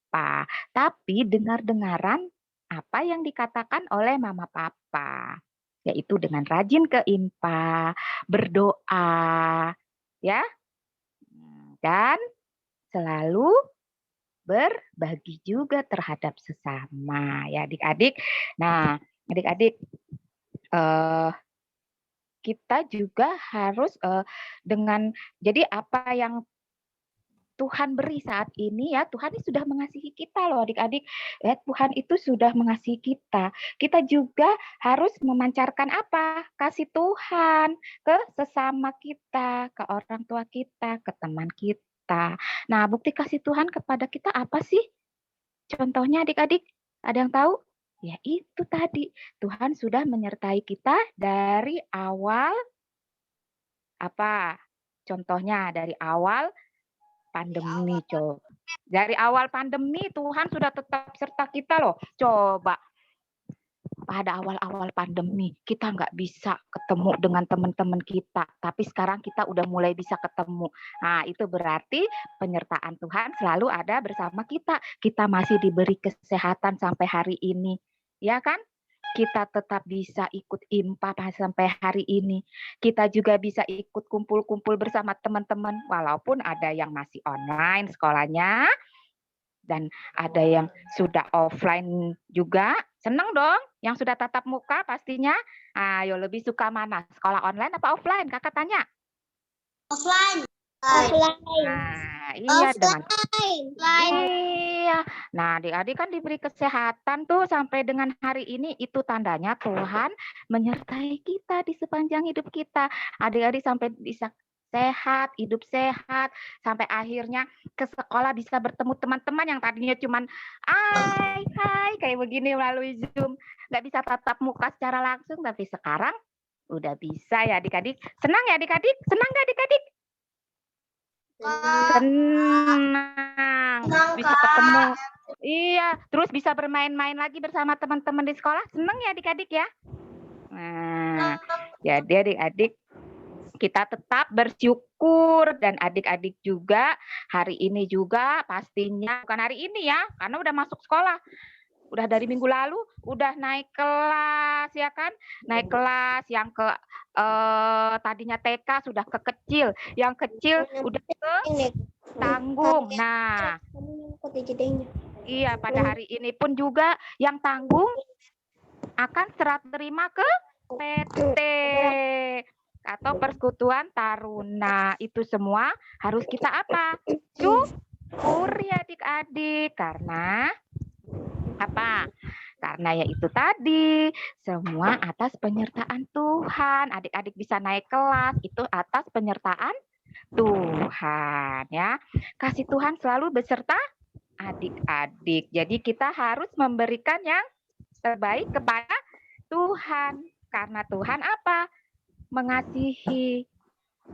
Tapi dengar-dengaran apa yang dikatakan oleh mama, papa. Yaitu dengan rajin ke IMPA, berdoa, ya. Dan selalu berbagi juga terhadap sesama, ya adik-adik. Nah, adik-adik, kita juga harus dengan, jadi apa yang Tuhan beri saat ini ya, Tuhan ini sudah mengasihi kita loh adik-adik. Ya, Tuhan itu sudah mengasihi kita. Kita juga harus memancarkan apa? Kasih Tuhan ke sesama kita, ke orang tua kita, ke teman kita. Nah, bukti kasih Tuhan kepada kita apa sih? Contohnya adik-adik, ada yang tahu? Ya itu tadi, Tuhan sudah menyertai kita dari awal apa? Contohnya dari awal pandemi, coba. Dari awal pandemi Tuhan sudah tetap serta kita loh. Coba pada awal-awal pandemi kita nggak bisa ketemu dengan teman-teman kita, tapi sekarang kita udah mulai bisa ketemu. Nah, itu berarti penyertaan Tuhan selalu ada bersama kita. Kita masih diberi kesehatan sampai hari ini, ya kan? Kita tetap bisa ikut IMPA sampai hari ini. Kita juga bisa ikut kumpul-kumpul bersama teman-teman, walaupun ada yang masih online sekolahnya, dan ada yang sudah offline juga. Senang dong yang sudah tatap muka pastinya. Ayo, lebih suka mana? Sekolah online apa offline? Kakak tanya. Offline. Nah, iya dengan iya. Nah, adik-adik kan diberi kesehatan tuh sampai dengan hari ini, itu tandanya Tuhan menyertai kita di sepanjang hidup kita. Adik-adik sampai bisa sehat, hidup sehat, sampai akhirnya ke sekolah bisa bertemu teman-teman yang tadinya cuman hai kayak begini melalui Zoom, nggak bisa tatap muka secara langsung, tapi sekarang udah bisa ya adik-adik. Senang ya adik-adik? Senang nggak adik-adik? Senang, bisa ketemu. Iya, terus bisa bermain-main lagi bersama teman-teman di sekolah. Senang ya adik-adik ya? Nah, jadi adik-adik kita tetap bersyukur, dan adik-adik juga hari ini juga pastinya, bukan hari ini ya, karena udah masuk sekolah. Udah dari minggu lalu udah naik kelas ya kan, naik kelas yang ke tadinya TK sudah ke kecil, yang kecil udah ke tanggung. Nah, iya, pada hari ini pun juga yang tanggung akan serah terima ke PT atau Persekutuan Taruna. Itu semua harus kita apa? Syukuri adik-adik, karena apa? Karena ya itu tadi, semua atas penyertaan Tuhan. Adik-adik bisa naik kelas, itu atas penyertaan Tuhan ya. Kasih Tuhan selalu beserta adik-adik. Jadi kita harus memberikan yang terbaik kepada Tuhan. Karena Tuhan apa? mengasihi,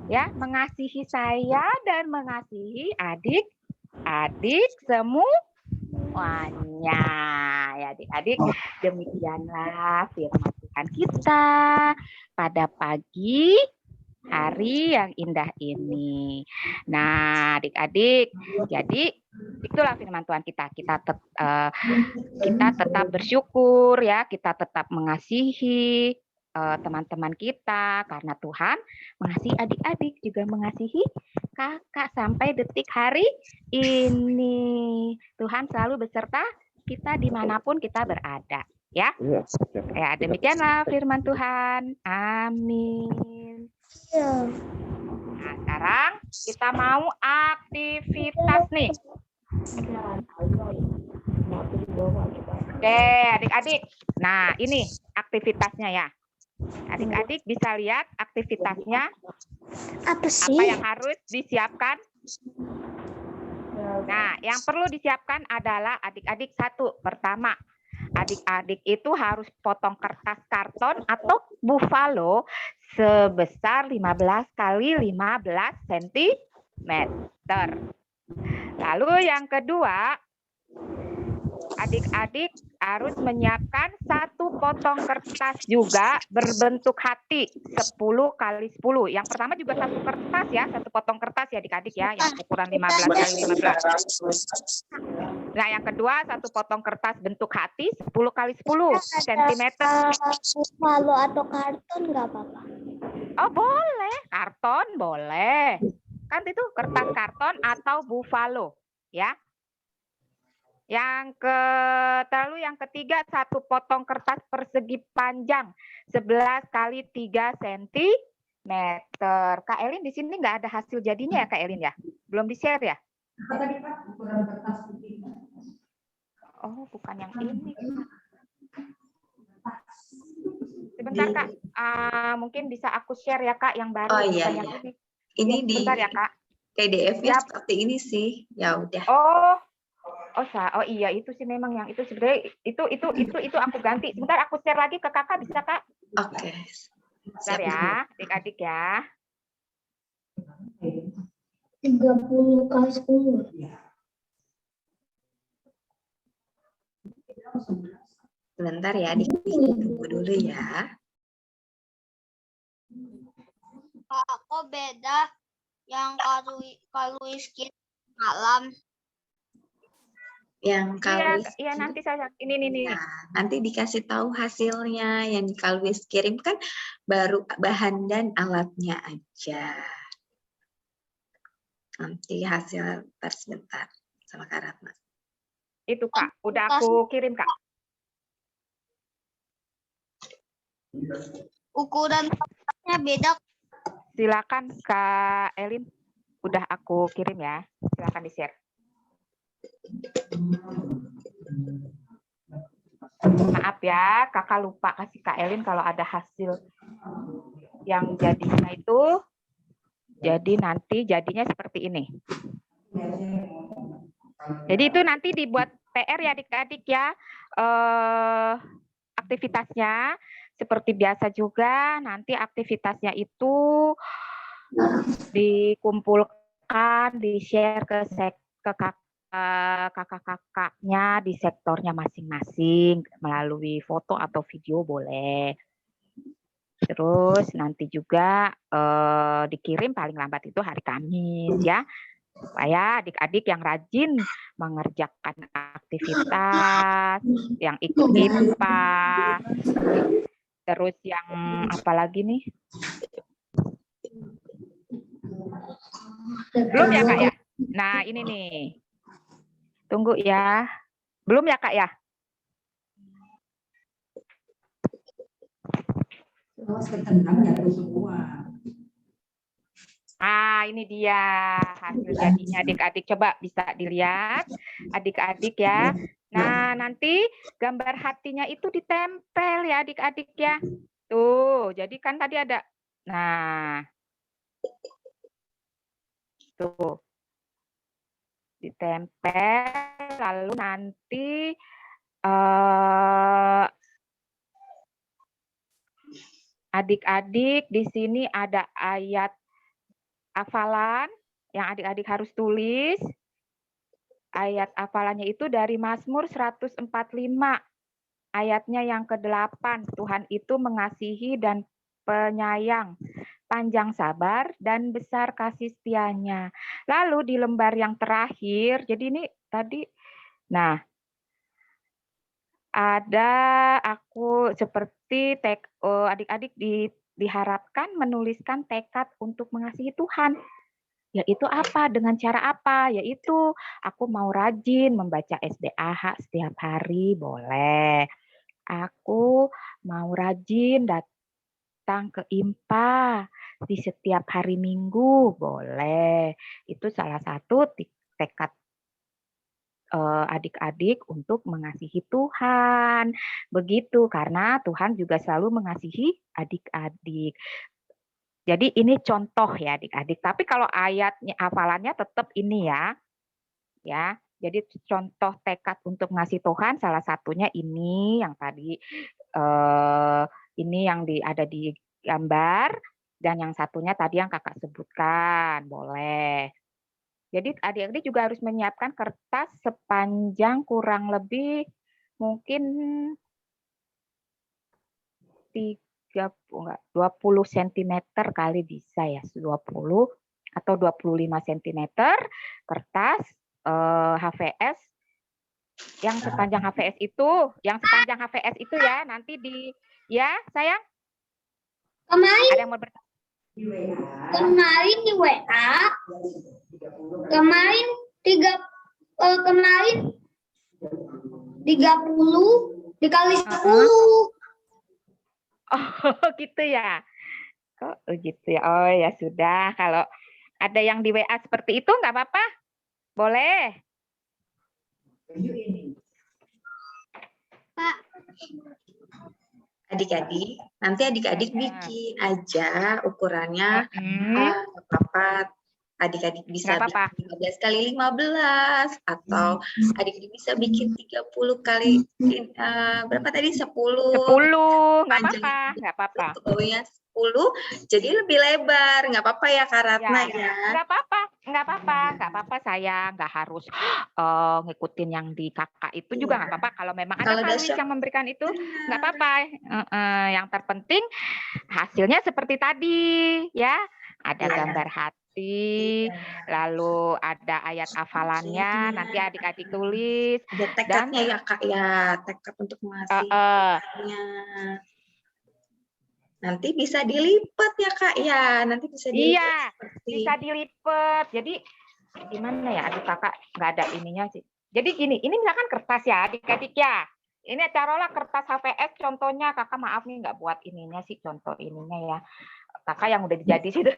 ya, mengasihi saya dan mengasihi adik-adik semuanya. Ya, adik-adik, demikianlah firman Tuhan kita pada pagi hari yang indah ini. Nah, adik-adik, jadi itulah firman Tuhan kita. Kita tetap bersyukur ya, kita tetap mengasihi teman-teman kita karena Tuhan mengasihi adik-adik juga mengasihi kakak sampai detik hari ini. Tuhan selalu beserta kita dimanapun kita berada. Ya, ya demikianlah firman Tuhan. Amin. Nah, sekarang kita mau aktivitas nih. Oke, adik-adik. Nah, ini aktivitasnya ya. Adik-adik bisa lihat aktivitasnya. Apa sih? Apa yang harus disiapkan? Nah, yang perlu disiapkan adalah adik-adik satu. Pertama, adik-adik itu harus potong kertas karton atau buffalo sebesar 15 kali 15 cm. Lalu yang kedua, adik-adik harus menyiapkan satu potong kertas juga berbentuk hati 10 kali 10. Yang pertama juga satu kertas ya, satu potong kertas ya adik-adik ya, yang ukuran 15 kali 15. Nah, yang kedua satu potong kertas bentuk hati 10 kali 10 cm. Buffalo atau karton nggak apa-apa. Oh, boleh. Karton boleh. Kan itu kertas karton atau buffalo, ya. Lalu yang ketiga satu potong kertas persegi panjang 11 kali 3 cm. Kak Elin di sini nggak ada hasil jadinya ya Kak Elin ya? Belum di-share ya? Oh, bukan yang ini. Sebentar Kak, mungkin bisa aku share ya Kak yang baru. Oh iya, bukan yang iya. ini. Ini di Sebentar ya Kak. PDF-nya Siap. seperti ini sih. Ya udah. Oh iya itu sih memang yang itu sebenarnya itu aku ganti. Sebentar aku share lagi ke Kakak bisa Kak? Oke. Bentar ya, adik-adik ya. 30 kali 10. Sebentar ya, tunggu dulu ya. Kok beda yang kalau iskin malam? Yang kalau Iya nanti saya ini. Nah, nanti dikasih tahu hasilnya. Yang Kalwis kirim kan baru bahan dan alatnya aja. Nanti hasil sebentar sama Kak Ratna. Itu Kak, udah aku kirim Kak. Ukuran kertasnya beda. Silakan Kak Elin, udah aku kirim ya. Silakan di-share. Maaf ya, Kakak lupa kasih Kak Elin kalau ada hasil yang jadinya itu. Jadi nanti jadinya seperti ini. Jadi itu nanti dibuat PR ya adik-adik ya. Aktivitasnya seperti biasa juga. Nanti aktivitasnya itu dikumpulkan, di-share ke kakak-kakaknya di sektornya masing-masing melalui foto atau video boleh. Terus nanti juga dikirim paling lambat itu hari Kamis ya. Supaya adik-adik yang rajin mengerjakan aktivitas, yang ikut IPA, terus yang apa lagi nih? Belum ya Kak ya? Nah ini nih. Tunggu ya. Belum ya Kak ya? Ah, ini dia hasil jadinya adik-adik. Coba bisa dilihat adik-adik ya. Nah, nanti gambar hatinya itu ditempel ya adik-adik ya. Tuh, jadi kan tadi ada. Nah, tuh. Ditempel, lalu nanti Adik-adik, di sini ada ayat hafalan yang adik-adik harus tulis. Ayat hafalannya itu dari Mazmur 145. Ayatnya yang ke-8. Tuhan itu mengasihi dan penyayang, panjang sabar, dan besar kasih setianya. Lalu di lembar yang terakhir, jadi ini tadi, nah, ada aku seperti adik-adik diharapkan menuliskan tekad untuk mengasihi Tuhan. Yaitu apa? Dengan cara apa? Yaitu aku mau rajin membaca SDAH setiap hari, boleh. Aku mau rajin datang ke IMPA di setiap hari Minggu, boleh. Itu salah satu tekad adik-adik untuk mengasihi Tuhan. Begitu, karena Tuhan juga selalu mengasihi adik-adik. Jadi ini contoh ya adik-adik. Tapi kalau ayatnya hafalannya tetap ini ya. Ya. Jadi contoh tekad untuk mengasihi Tuhan salah satunya ini yang tadi ini yang ada di gambar dan yang satunya tadi yang kakak sebutkan. Boleh. Jadi adik-adik juga harus menyiapkan kertas sepanjang kurang lebih mungkin 20 cm kali bisa ya, 20 atau 25 cm kertas HVS yang sepanjang HVS itu ya, nanti ya sayang. Kemarin Ada yang mau bertanya? kemarin di WA kemarin 30 dikali 10. Oh gitu ya. Kok gitu ya. Oh ya sudah. Kalau ada yang di WA seperti itu nggak apa-apa. Boleh. Pak, Adik-adik, nanti adik-adik bikin aja ukurannya nggak apa-apa. Adik-adik bisa Nggak apa-apa. bikin 15 kali 15 atau adik-adik bisa bikin 30 kali berapa tadi 10. 10 nggak Panjangnya apa-apa. Oh ya 10 jadi lebih lebar, nggak apa-apa ya Kak Ratna ya. Nggak apa-apa sayang, nggak harus ngikutin yang di kakak itu juga nggak apa-apa. Kalau memang ada Kalau Kak Luis dasar- yang memberikan itu nggak apa-apa. Yang terpenting hasilnya seperti tadi ya, ada Iya. gambar hati, lalu ada ayat hafalannya, nanti adik-adik tulis. Ada tekadnya ya Kak ya, tekad untuk mengasihi. Nanti bisa dilipat ya Kak ya, nanti bisa dilipat. Iya, seperti bisa dilipat. Jadi gimana ya, aduh kakak nggak ada ininya sih. Jadi gini, ini misalkan kertas ya adik-adik ya. Ini taruhlah kertas HVS contohnya, kakak maaf nih nggak buat ininya sih, contoh ininya ya. Kakak yang udah jadi situ.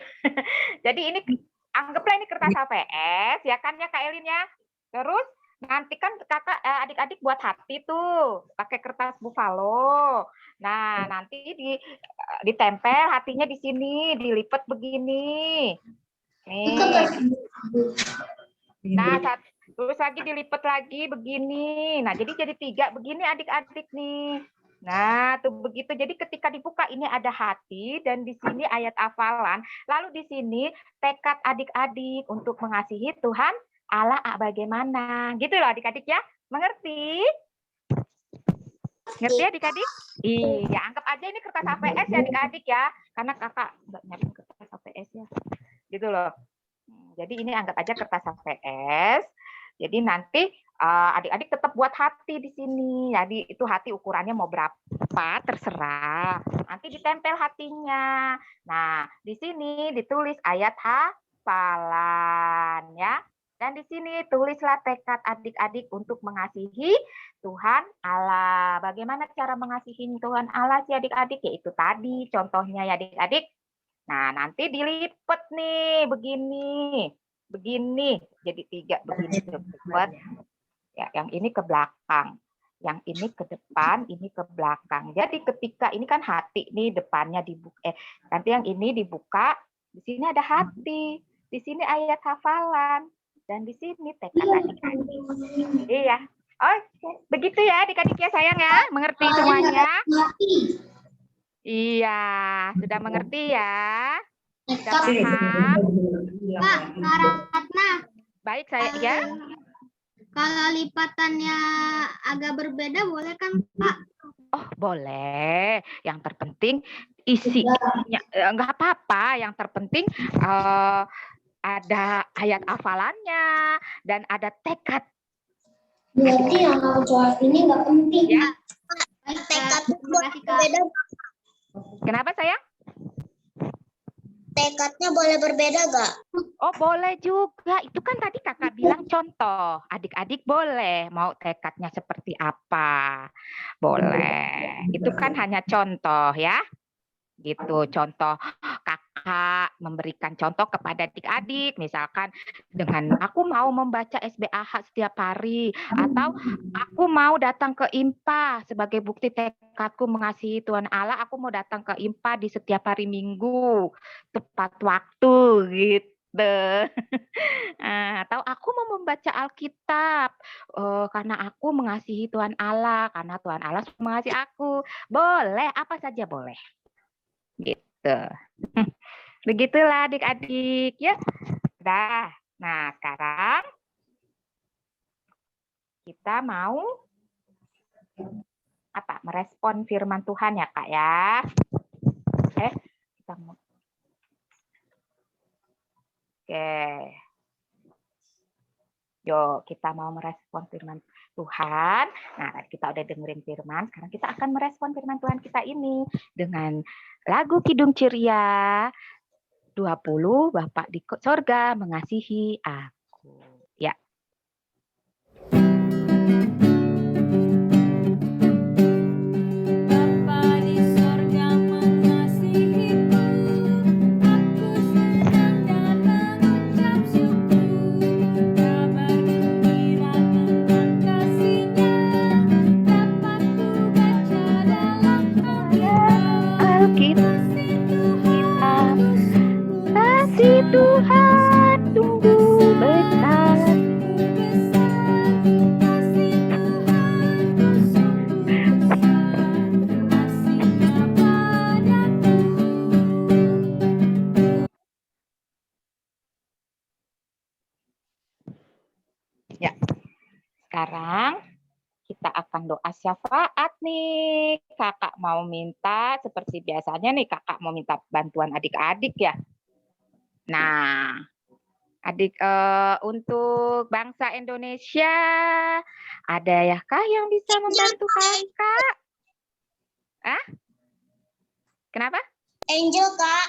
Jadi ini anggaplah ini kertas HVS ya kan ya Kak Elin ya. Terus nanti kan kakak adik-adik buat hati tuh pakai kertas buffalo. Nah nanti ditempel hatinya di sini, dilipat begini. Nih. Nah terus lagi dilipat lagi begini. Nah jadi 3 begini adik-adik nih. Nah, tuh begitu. Jadi ketika dibuka ini ada hati dan di sini ayat hafalan. Lalu di sini tekad adik-adik untuk mengasihi Tuhan Allah bagaimana. Gitu loh adik-adik ya. Mengerti? Ngerti adik-adik? Iya, anggap aja ini kertas HVS ya adik-adik ya. Karena kakak nggak nyari kertas HVS ya. Gitu loh. Jadi ini anggap aja kertas HVS. Jadi nanti adik-adik tetap buat hati di sini. Jadi itu hati ukurannya mau berapa terserah. Nanti ditempel hatinya. Nah, di sini ditulis ayat hafalan ya. Dan di sini tulislah tekad adik-adik untuk mengasihi Tuhan Allah. Bagaimana cara mengasihi Tuhan Allah sih adik-adik? Yaitu tadi contohnya ya adik-adik. Nah, nanti dilipat nih begini. Begini jadi 3 begini cepat ya, yang ini ke belakang, yang ini ke depan, ini ke belakang. Jadi ketika ini kan hati nih depannya dibuka, nanti yang ini dibuka, di sini ada hati, di sini ayat hafalan, dan di sini tekad adik-adik. Iya, oke, begitu ya adik-adik ya sayang ya, mengerti semuanya? Iya, sudah mengerti ya? Sudah paham? Kak, Karatna, Baik saya ya. kalau lipatannya agak berbeda boleh kan, Kak? Oh, boleh. Yang terpenting isinya enggak apa-apa. Yang terpenting ada ayat hafalannya dan ada tekad. Berarti yang soal ini nggak penting. Ya. Tekadnya boleh berbeda. Kenapa sayang? Tekadnya boleh berbeda nggak? Oh, boleh juga. Itu kan tadi kakak bilang contoh. Adik-adik boleh mau tekadnya seperti apa. Boleh. Itu kan hanya contoh ya. Gitu, contoh kakak memberikan contoh kepada adik-adik. Misalkan dengan aku mau membaca SBAH setiap hari. Atau aku mau datang ke IMPA sebagai bukti tekadku mengasihi Tuhan Allah. Aku mau datang ke IMPA di setiap hari Minggu. Tepat waktu gitu. Atau aku mau membaca Alkitab karena aku mengasihi Tuhan Allah, karena Tuhan Allah mengasihi aku. Boleh, apa saja boleh. Gitu. Begitulah adik-adik ya. Dah. Nah, sekarang kita mau apa? Merespon firman Tuhan ya, Kak ya. Kita mau. Oke. Yuk, kita mau merespon firman Tuhan. Nah, tadi kita udah dengerin firman, sekarang kita akan merespon firman Tuhan kita ini dengan lagu Kidung Ceria 20, Bapak di sorga mengasihi aku. Ya. Bapa di sorga mengasihiku, aku senang dan mengucap syukur. Kabar gembira tentang kasih-Nya dapat ku baca dalam Alkitab. Kasih Tuhan Tunggu besar. Ya, sekarang kita akan doa syafaat nih. Kakak mau minta, seperti biasanya nih kakak mau minta bantuan adik-adik ya. Nah, adik untuk bangsa Indonesia, ada ya kah yang bisa membantu kakak? Kenapa? Angel, Kak.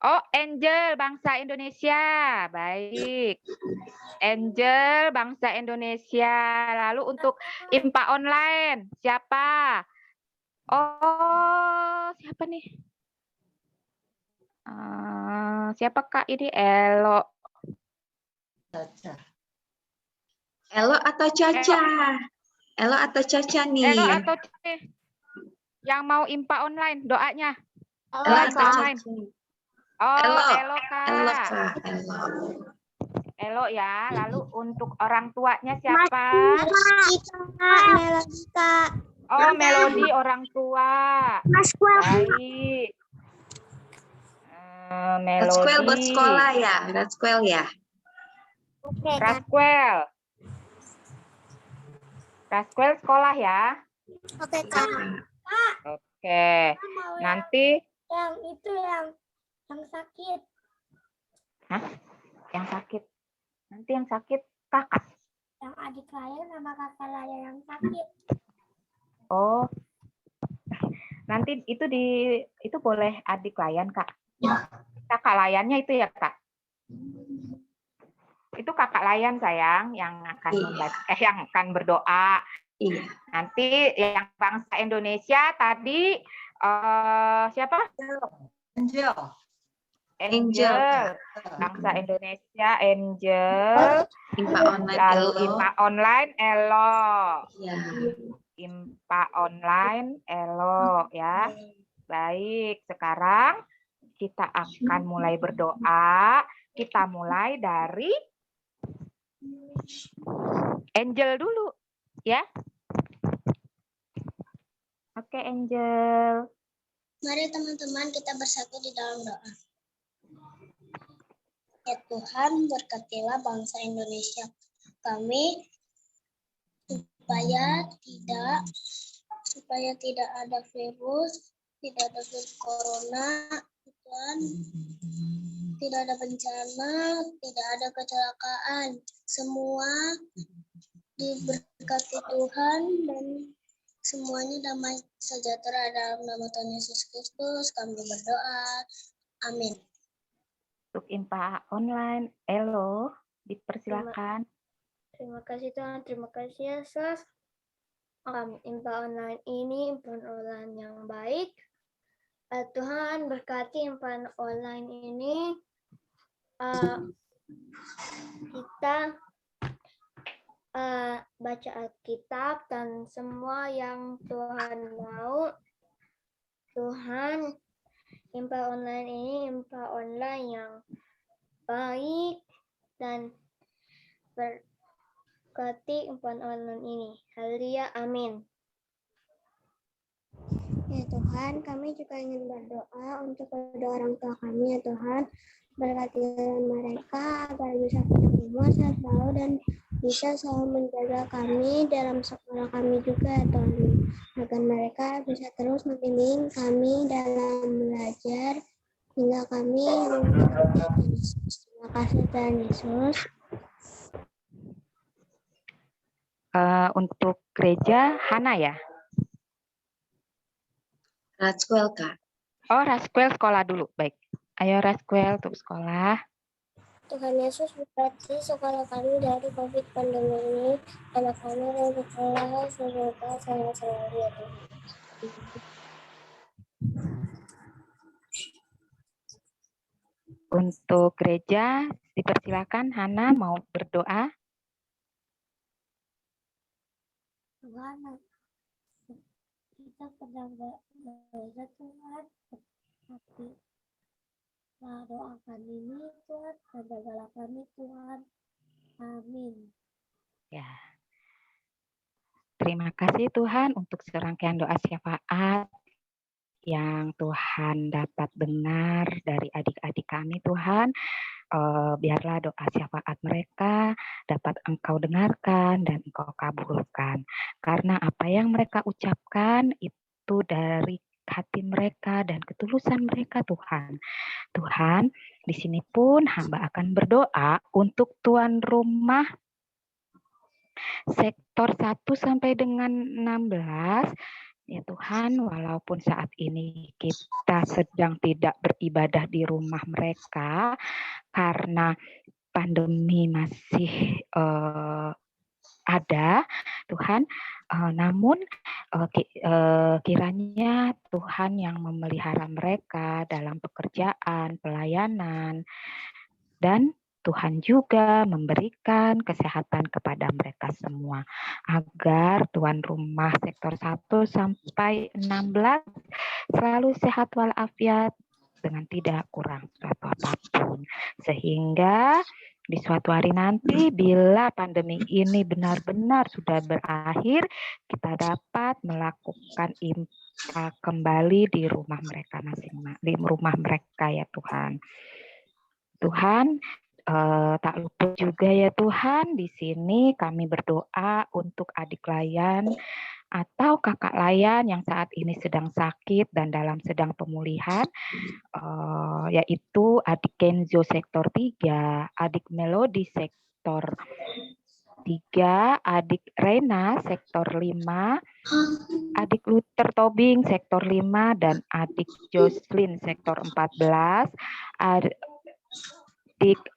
Oh, Angel bangsa Indonesia. Baik. Angel bangsa Indonesia. Lalu untuk IMPA online, siapa? Oh, siapa nih? Siapa Kak ini? Elo. Elo atau Caca? Elo atau Caca nih? Elo atau yang mau IMPA online doanya? Elo atau online. Caca? Oh, Elo. Elo Kak. Elo, Kak. Elo. Elo ya. Lalu untuk orang tuanya siapa? Melodi, Kak. Oh, Melodi orang tua. Baik. Melodi. Rasquel buat sekolah ya? Rasquel ya? Rasquel. Rasquel sekolah ya. Oke, Kak. Oke. Nanti Yang itu yang sakit. Hah? Yang sakit. Nanti yang sakit kakak. Yang adik saya sama kakak saya yang sakit. Oh. Nanti itu boleh adik layan, Kak. Kakak layannya itu ya, Kak. Itu kakak layan sayang yang akan yang akan berdoa. Iya. Nanti yang bangsa Indonesia tadi siapa? Angel. Bangsa Indonesia Angel. IMPA online Lalu Elo. IMPA online Elo. Ya. IMPA online Elo ya. Baik, sekarang kita akan mulai berdoa. Kita mulai dari Angel dulu ya. Oke, Angel. Mari teman-teman kita bersatu di dalam doa. Ya Tuhan, berkatilah bangsa Indonesia kami supaya tidak ada virus corona, Tuhan. Tidak ada bencana, tidak ada kecelakaan. Semua diberkati Tuhan dan semuanya damai sejahtera dalam nama Tuhan Yesus Kristus. Kami berdoa. Amin. Untuk IMPA online, Elo, dipersilakan. Terima kasih Tuhan, terima kasih Yesus. IMPA online ini IMPA online yang baik. Tuhan berkati IMPA online ini. Kita baca Alkitab dan semua yang Tuhan mau. Tuhan, IMPA online ini IMPA online yang baik dan berkati IMPA online ini. Haleluya, amin. Ya Tuhan, kami juga ingin berdoa untuk kedua orang tua kami ya Tuhan. Berkati mereka agar bisa panjang umur, sehat selalu dan bisa selalu menjaga kami dalam sekolah kami juga ya Tuhan. Agar mereka bisa terus membimbing kami dalam belajar hingga kami mengikuti Yesus. Terima kasih Tuhan Yesus. Untuk gereja, Hana ya? Raskuel, Kak. Oh, Raskuel sekolah dulu. Baik. Ayo Raskuel untuk sekolah. Tuhan Yesus berkati sekolah kami dari COVID pandemi ini. Anak kami yang sekolah semoga sehat selalu ya Tuhan. Untuk gereja, dipersilakan Hana mau berdoa. Tuhan, kita sedang berdoa Tuhan, tapi doa kami ini Tuhan, jagalah kami Tuhan. Amin. Ya. Terima kasih Tuhan untuk serangkaian doa syafaat yang Tuhan dapat dengar dari adik-adik kami Tuhan. Biarlah doa syafaat mereka dapat Engkau dengarkan dan Engkau kabulkan. Karena apa yang mereka ucapkan itu dari hati mereka dan ketulusan mereka Tuhan. Tuhan, di sini pun hamba akan berdoa untuk tuan rumah sektor 1 sampai dengan 16. Ya Tuhan, walaupun saat ini kita sedang tidak beribadah di rumah mereka karena pandemi masih ada, Tuhan, namun kiranya Tuhan yang memelihara mereka dalam pekerjaan, pelayanan, dan Tuhan juga memberikan kesehatan kepada mereka semua, agar tuan rumah sektor 1 sampai 16 selalu sehat walafiat dengan tidak kurang suatu apapun. Sehingga di suatu hari nanti bila pandemi ini benar-benar sudah berakhir, kita dapat melakukan impak kembali di rumah mereka masing-masing, di rumah mereka ya Tuhan. Tuhan, tak lupa juga ya Tuhan, di sini kami berdoa untuk adik layan atau kakak layan yang saat ini sedang sakit dan dalam sedang pemulihan, yaitu adik Kenzo sektor 3, adik Melody sektor 3, adik Rena sektor 5, adik Luther Tobing sektor 5, dan adik Jocelyn sektor 14, adik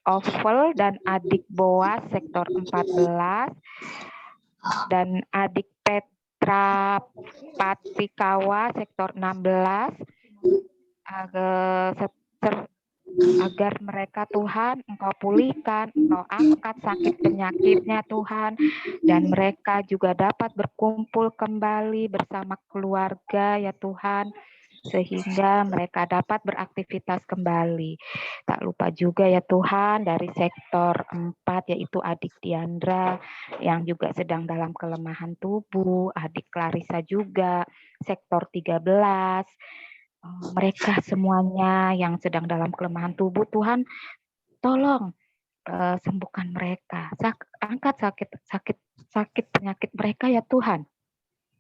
Oval dan adik Boas sektor 14, dan adik Petra Patikawa sektor 16, agar mereka Tuhan Engkau pulihkan, Engkau angkat sakit penyakitnya Tuhan, dan mereka juga dapat berkumpul kembali bersama keluarga ya Tuhan, sehingga mereka dapat beraktivitas kembali. Tak lupa juga ya Tuhan dari sektor 4 yaitu adik Diandra yang juga sedang dalam kelemahan tubuh, adik Clarissa juga sektor 13, mereka semuanya yang sedang dalam kelemahan tubuh, Tuhan, tolong sembuhkan mereka, angkat sakit penyakit mereka ya Tuhan,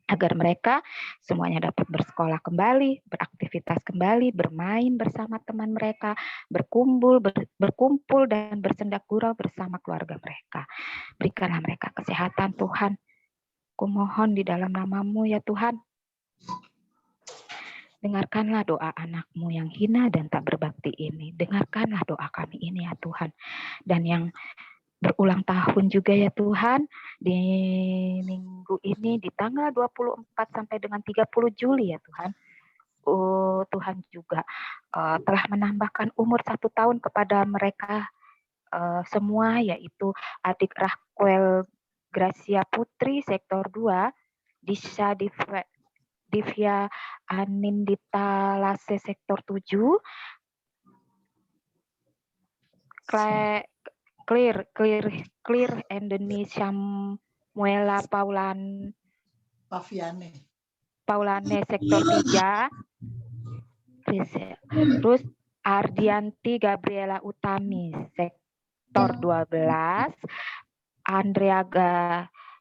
agar mereka semuanya dapat bersekolah kembali, beraktivitas kembali, bermain bersama teman mereka, berkumpul dan bersendak gurau bersama keluarga mereka. Berikanlah mereka kesehatan Tuhan. Kumohon di dalam nama-Mu ya Tuhan. Dengarkanlah doa anak-Mu yang hina dan tak berbakti ini. Dengarkanlah doa kami ini ya Tuhan. Dan yang berulang tahun juga ya Tuhan, di minggu ini di tanggal 24 sampai dengan 30 Juli ya Tuhan. Tuhan juga telah menambahkan umur 1 tahun kepada mereka semua, yaitu adik Raquel Gracia Putri sektor 2, Disha Divya Anindita Lase sektor 7, Clear Indonesia Muela Paulane sektor 3, terus Ardianti Gabriela Utami sektor 12, Andrea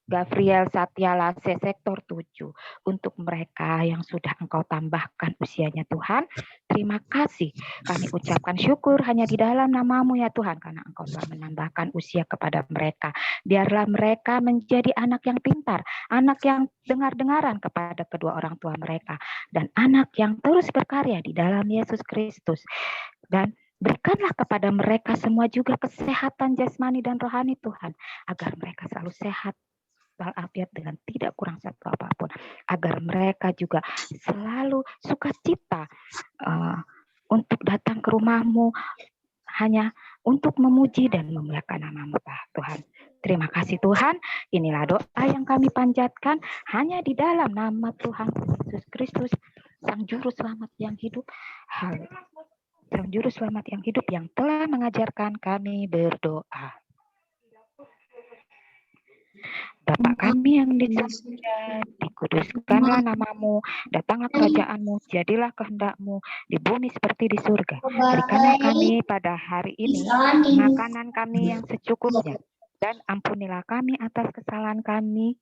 Gabriel Satyalase sektor 7. Untuk mereka yang sudah Engkau tambahkan usianya Tuhan, terima kasih. Kami ucapkan syukur hanya di dalam nama-Mu ya Tuhan, karena Engkau telah menambahkan usia kepada mereka. Biarlah mereka menjadi anak yang pintar, anak yang dengar-dengaran kepada kedua orang tua mereka, dan anak yang terus berkarya di dalam Yesus Kristus. Dan berikanlah kepada mereka semua juga kesehatan jasmani dan rohani Tuhan, agar mereka selalu sehat walafiat dengan tidak kurang satu apapun, agar mereka juga selalu sukacita untuk datang ke rumah-Mu hanya untuk memuji dan memuliakan nama-Mu Tuhan. Terima kasih Tuhan, inilah doa yang kami panjatkan hanya di dalam nama Tuhan Yesus Kristus, Sang Juru Selamat yang hidup. Sang Juru Selamat yang hidup yang telah mengajarkan kami berdoa. Bapa kami yang di surga, dikuduskanlah nama-Mu, datanglah kerajaan-Mu, jadilah kehendak-Mu di bumi seperti di surga. Berikanlah kami pada hari ini makanan kami yang secukupnya, dan ampunilah kami atas kesalahan kami,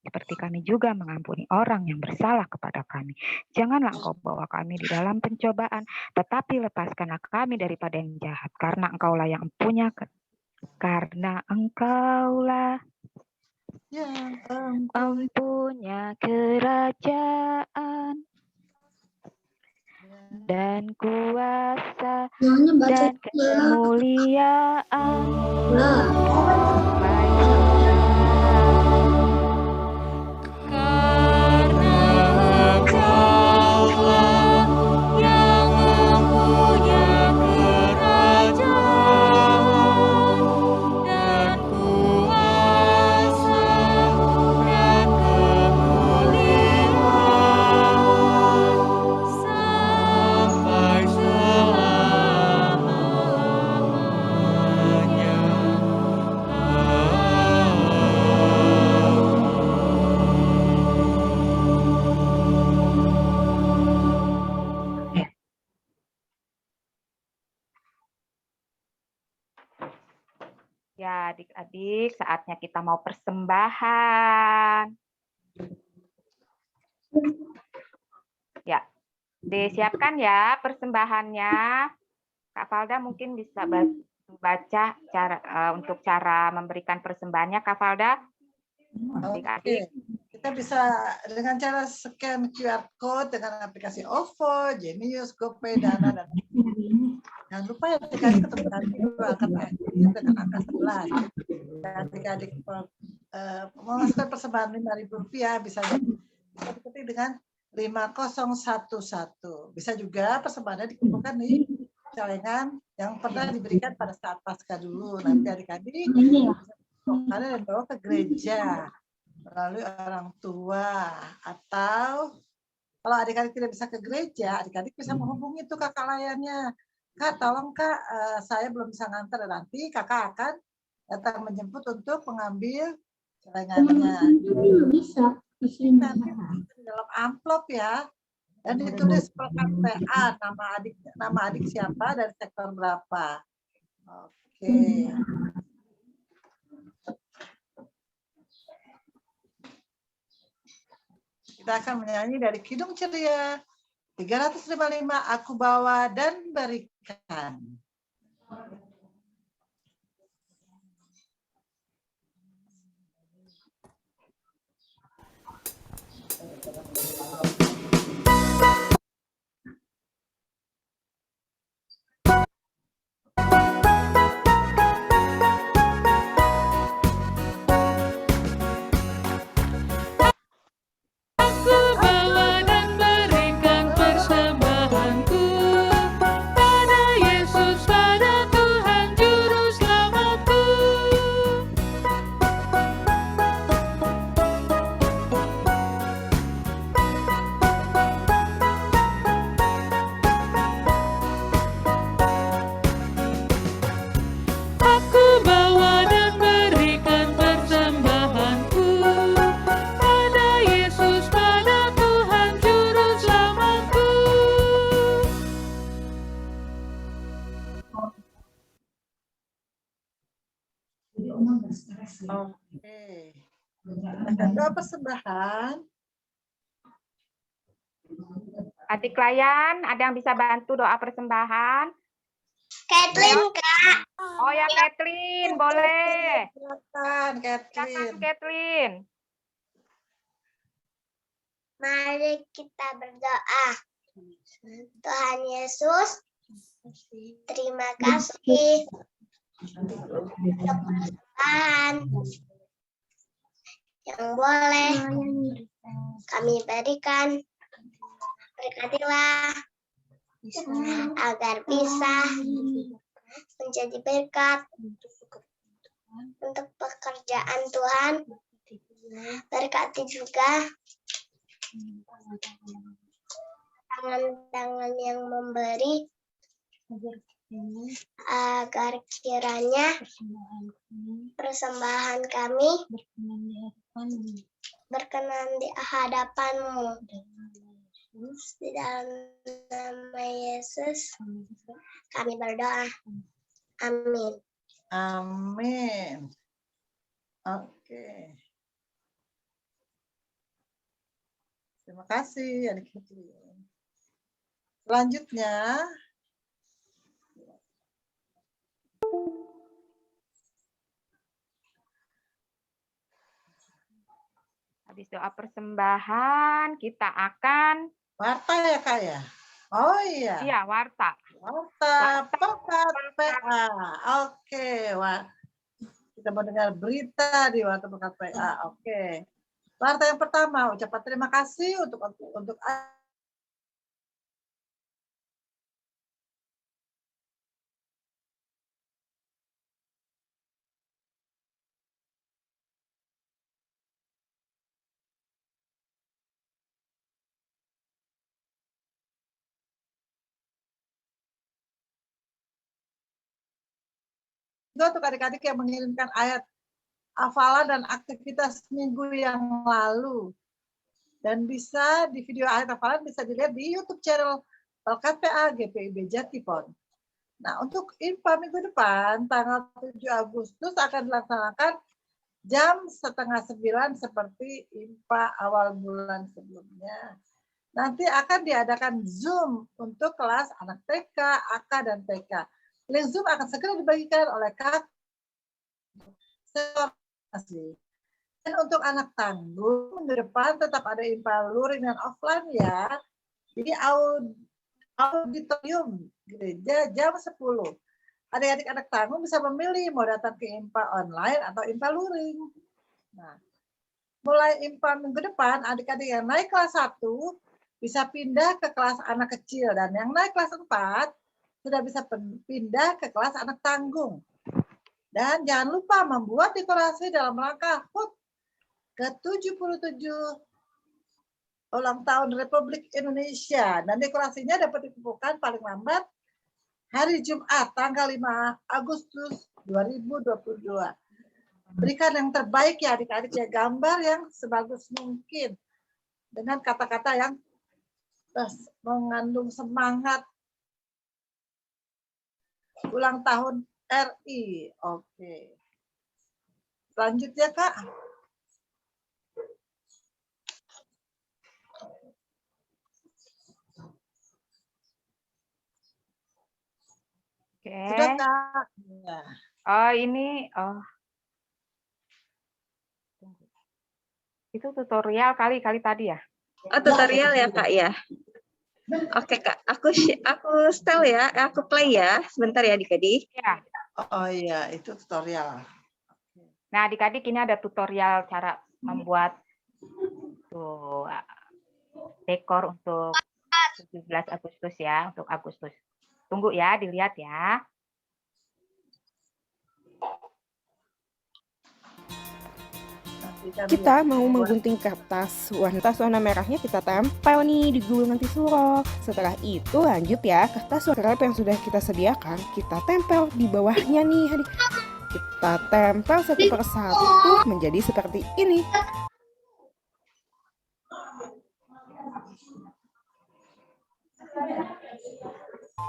seperti kami juga mengampuni orang yang bersalah kepada kami. Janganlah Engkau bawa kami di dalam pencobaan, tetapi lepaskanlah kami daripada yang jahat, karena Engkaulah yang punya punya kerajaan dan kuasa dan kemuliaan Karena Engkaulah yang mempunyai kerajaan dan kuasa dan kemuliaan sampai selama-lamanya. Ya, adik-adik, saatnya kita mau persembahan. Ya, disiapkan ya persembahannya. Kak Valda mungkin bisa baca untuk cara memberikan persembahannya, Kak Valda. Adik-adik. Kita bisa dengan cara scan QR code dengan aplikasi OVO, Genius, GoPay, Dana, dan jangan lupa ya adik-adik ketemu dulu angkat akhir dengan angka 11. Dan adik-adik memasukkan persembahan Rp5.000 bisa diketik dengan 5011. Bisa juga persembahannya dikumpulkan di celengan yang pernah diberikan pada saat Paskah dulu. Nanti adik-adik bisa dan bawa ke gereja melalui orang tua, atau kalau adik-adik tidak bisa ke gereja, adik-adik bisa menghubungi tuh kakak layannya. Kak, tolong Kak, saya belum bisa nganter, nanti kakak akan datang menjemput untuk mengambil celengannya. Bisa. Nanti di dalam amplop ya, Dan ditulis pelkat PA, nama adik siapa dari sektor berapa. Oke. Kita akan menyanyi dari Kidung Ceria 355, Aku Bawa dan Berikan. Aku bawa dan berikan persembahanku pada Yesus, pada Tuhan Juru Selamatku. Aku bawa dan berikan persembahanku pada Yesus, pada Tuhan Juru Selamatku. Oke. Kita doa persembahan. Adik Layan, ada yang bisa bantu doa persembahan? Kathleen, Oh ya, Kathleen, boleh. Silakan, Silakan, Catherine. Kathleen. mari kita berdoa. Tuhan Yesus, terima kasih untuk persembahan yang boleh kami berikan. Berkatilah agar bisa menjadi berkat untuk pekerjaan Tuhan. Berkati juga tangan-tangan yang memberi, agar kiranya persembahan kami berkenan di hadapan-Mu. Di dalam nama Yesus kami berdoa. Amin. Amin. Oke. Terima kasih, Adik Catherine. Selanjutnya, Habis doa persembahan, kita akan warta ya Kak ya? Oh iya. iya, warta. Warta Pelkat PA. Oke, wah. Kita mau dengar berita di Warta Pelkat PA. Oke. Warta yang pertama, ucapan terima kasih untuk untuk adik-adik yang mengirimkan ayat hafalan dan aktivitas minggu yang lalu. Dan bisa di video ayat hafalan bisa dilihat di YouTube channel Pelkat PA GPIB Jatipon. Nah, untuk IMPA minggu depan, tanggal 7 Agustus akan dilaksanakan jam 8:30 seperti IMPA awal bulan sebelumnya. Nanti akan diadakan Zoom untuk kelas anak TK, AK, dan TK. Link Zoom akan segera dibagikan oleh Kak. Dan untuk anak tanggung, minggu depan tetap ada IMPA luring dan offline ya. Jadi auditorium gereja jam 10. Adik-adik anak tanggung bisa memilih mau datang ke IMPA online atau IMPA luring. Nah, mulai IMPA minggu depan, adik-adik yang naik kelas 1 bisa pindah ke kelas anak kecil. Dan yang naik kelas 4 sudah bisa pindah ke kelas anak tanggung. Dan jangan lupa membuat dekorasi dalam rangka HUT ke-77 ulang tahun Republik Indonesia. Dan dekorasinya dapat dikumpulkan paling lambat hari Jumat, tanggal 5 Agustus 2022. Berikan yang terbaik ya adik-adik ya, gambar yang sebagus mungkin. Dengan kata-kata yang mengandung semangat ulang tahun RI. Oke. Selanjutnya, Kak. Oke. Sudah, Kak. Ya. Oh, ini itu tutorial kali tadi ya? Oh, tutorial ya, Kak ya. Oke, Kak. Aku setel ya, aku play ya. Sebentar ya, Adik-adik. Ya. Oh iya, itu tutorial. Nah, adik-adik ini ada tutorial cara membuat tuh dekor untuk 17 Agustus ya, untuk Agustus. Tunggu ya, dilihat ya. Kita mau menggunting kertas warna merahnya kita tempel nih di gulungan tisu roll. Setelah itu lanjut ya, kertas warna yang sudah kita sediakan kita tempel di bawahnya nih. Kita tempel satu persatu menjadi seperti ini.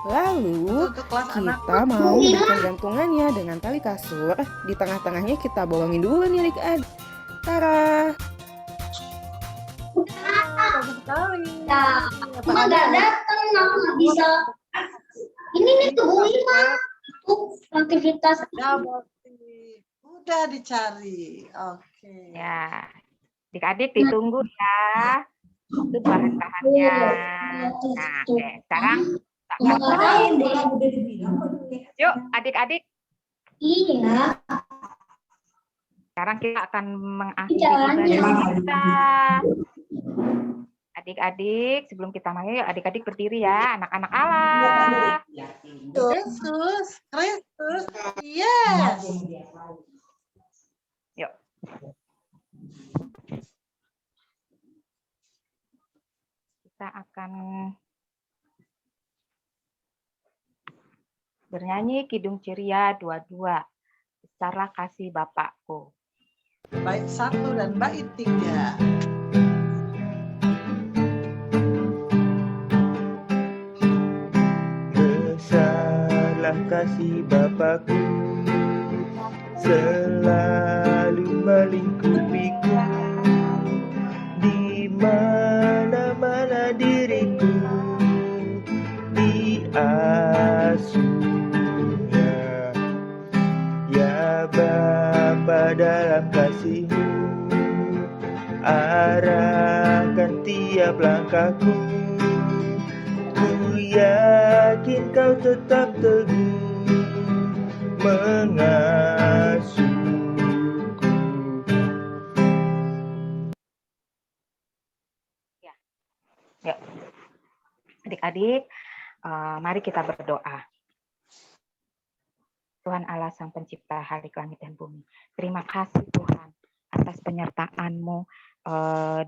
Lalu kita mau bikin gantungannya dengan tali kasur. Di tengah-tengahnya kita bolongin dulu nih adik-adik. Tara. Bagus sekali. Cuma nggak datang, nggak bisa. Ini nih tuh aktivitas. Udah dicari. Oke. Ya, adik-adik ditunggu ya. Itu bahan-bahannya. Nah, oke. Sekarang yuk adik-adik. Iya. Sekarang kita akan mengakhiri ibadah kita. Adik-adik, sebelum kita mulai, adik-adik berdiri ya, anak-anak Allah. Kristus, yes. Yuk. Kita akan bernyanyi Kidung Ceria 22. Besarlah kasih Bapakku. Bait 1 dan bait 3. Besarlah kasih Bapakku, selalu melingkupiku, di mana-mana diriku diasuhnya. Ya Bapa, dalam kasih-Mu arahkan tiap langkahku. Ku yakin Kau tetap teguh mengasuhku. Ya. Yuk. Adik-adik, mari kita berdoa. Tuhan Allah Sang Pencipta Halik Langit dan Bumi, terima kasih Tuhan atas penyertaan-Mu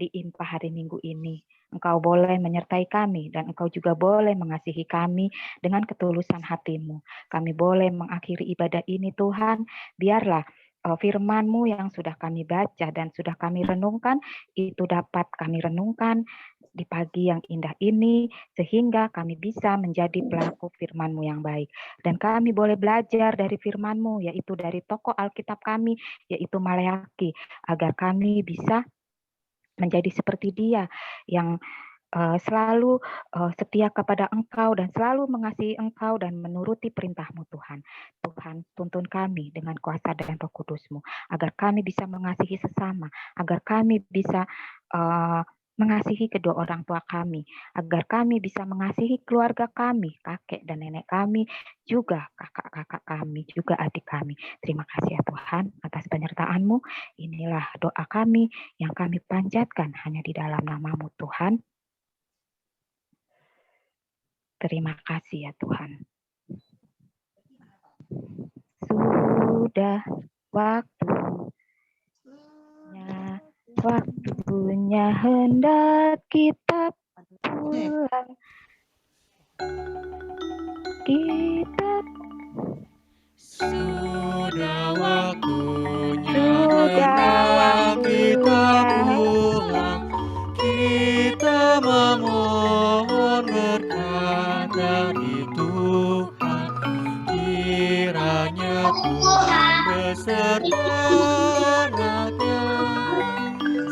di IMPA hari Minggu ini. Engkau boleh menyertai kami dan Engkau juga boleh mengasihi kami dengan ketulusan hati-Mu. Kami boleh mengakhiri ibadah ini Tuhan, biarlah firman-Mu yang sudah kami baca dan sudah kami renungkan, itu dapat kami renungkan di pagi yang indah ini, sehingga kami bisa menjadi pelaku firman-Mu yang baik. Dan kami boleh belajar dari firman-Mu, yaitu dari tokoh Alkitab kami, yaitu Maleaki, agar kami bisa menjadi seperti Dia yang selalu setia kepada Engkau dan selalu mengasihi Engkau dan menuruti perintah-Mu Tuhan. Tuhan, tuntun kami dengan kuasa dan Roh Kudus-Mu, agar kami bisa mengasihi sesama, agar kami bisa mengasihi kedua orang tua kami, agar kami bisa mengasihi keluarga kami, kakek dan nenek kami, juga kakak-kakak kami, juga adik kami. Terima kasih ya Tuhan atas penyertaan-Mu. Inilah doa kami yang kami panjatkan hanya di dalam nama-Mu Tuhan. Terima kasih ya Tuhan. Sudah waktunya hendak kita pulang. Sudah waktunya hendak kita pulang. Kita memohon serta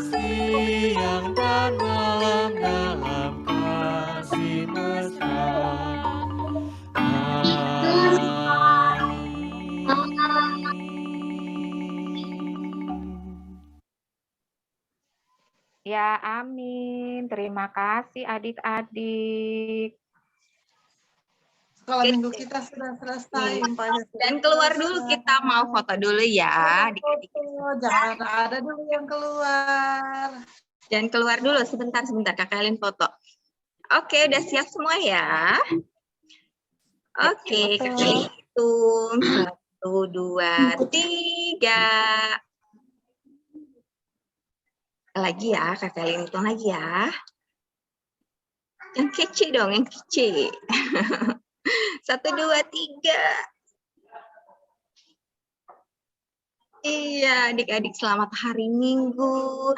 siang dan malam dalam kasih mesra. Ya, amin. Terima kasih adik-adik. Sekolah minggu kita sudah selesai. Umpanya sudah Dan keluar dulu, selesai. kita mau foto dulu ya. Adik-adik. Foto, jangan ada dulu yang keluar. Dan keluar dulu sebentar Kakak Elin foto. Oke, udah siap semua ya? Oke, Kakak Elin hitung. 1, 2, 3. Lagi ya, Kakak Elin hitung lagi ya. Yang kece dong, yang kece. 1, 2, 3. Iya, adik-adik selamat hari Minggu.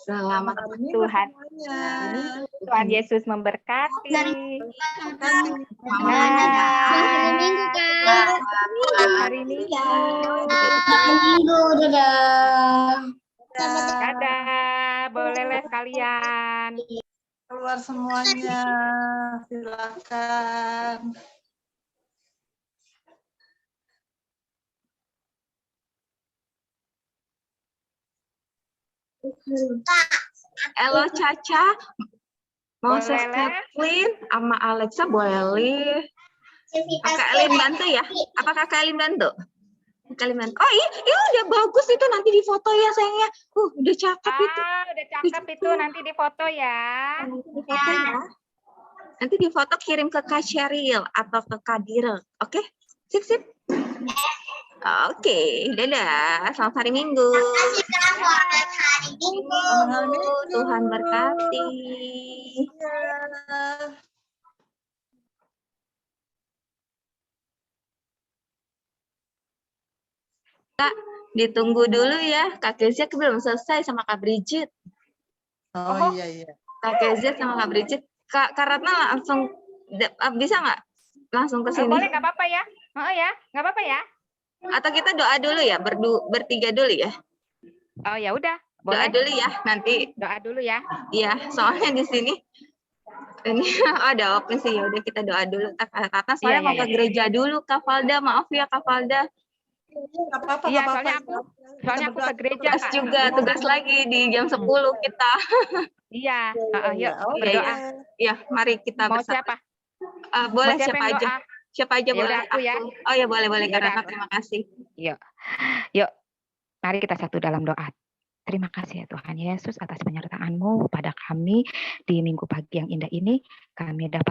Selamat Tuhan. Tuhan Yesus memberkati. Hari Minggu, Kak. Hari Minggu. Hari Minggu, dadah. Dadah. Boleh les kalian. Keluar semuanya. Silakan. Halo Caca, mau Boleh, saya Kathleen sama Alexa boleh. Kakak Elin bantu ya? Apa Kakak Elin bantu? Kakak Elin bantu. Oh iya, udah bagus itu, nanti difoto ya sayangnya. Udah cakep itu. Udah cakep itu, nanti difoto ya. Nanti difoto ya. Nanti difoto kirim ke Kak Sheryl atau ke Kak Direl. Oke? Sip. Oke, dadah. Selamat hari Minggu. Selamat hari Minggu. Tuhan berkati. Kak, ditunggu dulu ya. Kak Kezia belum selesai sama Kak Bridget. Oh iya. Kak Kezia sama Kak Bridget. Kak Ratna langsung bisa nggak langsung ke sini? Boleh, nggak apa-apa ya. Oh ya, nggak apa-apa ya. Atau kita doa dulu ya, bertiga dulu ya. Oh ya udah. Doa dulu ya, nanti. Doa dulu ya. Iya, soalnya di sini ini ada open sih, ya udah kita doa dulu. Kak soalnya mau ke gereja dulu, Kak Valda. Maaf ya Kak Valda. Nggak apa-apa. Iya, soalnya aku ke gereja, tugas Kak. juga, tugas lagi di jam 10 kita. Iya, yuk berdoa. Iya, mari kita mau bersama. siapa? Boleh Mau siapa yang aja. doa? Siapa aja Ya boleh. udah, aku ya. Oh ya boleh Ya Kak udah, Ratna, aku. terima kasih. Yuk, mari kita satu dalam doa. Terima kasih ya Tuhan Yesus atas penyertaan-Mu pada kami di minggu pagi yang indah ini. Kami dapat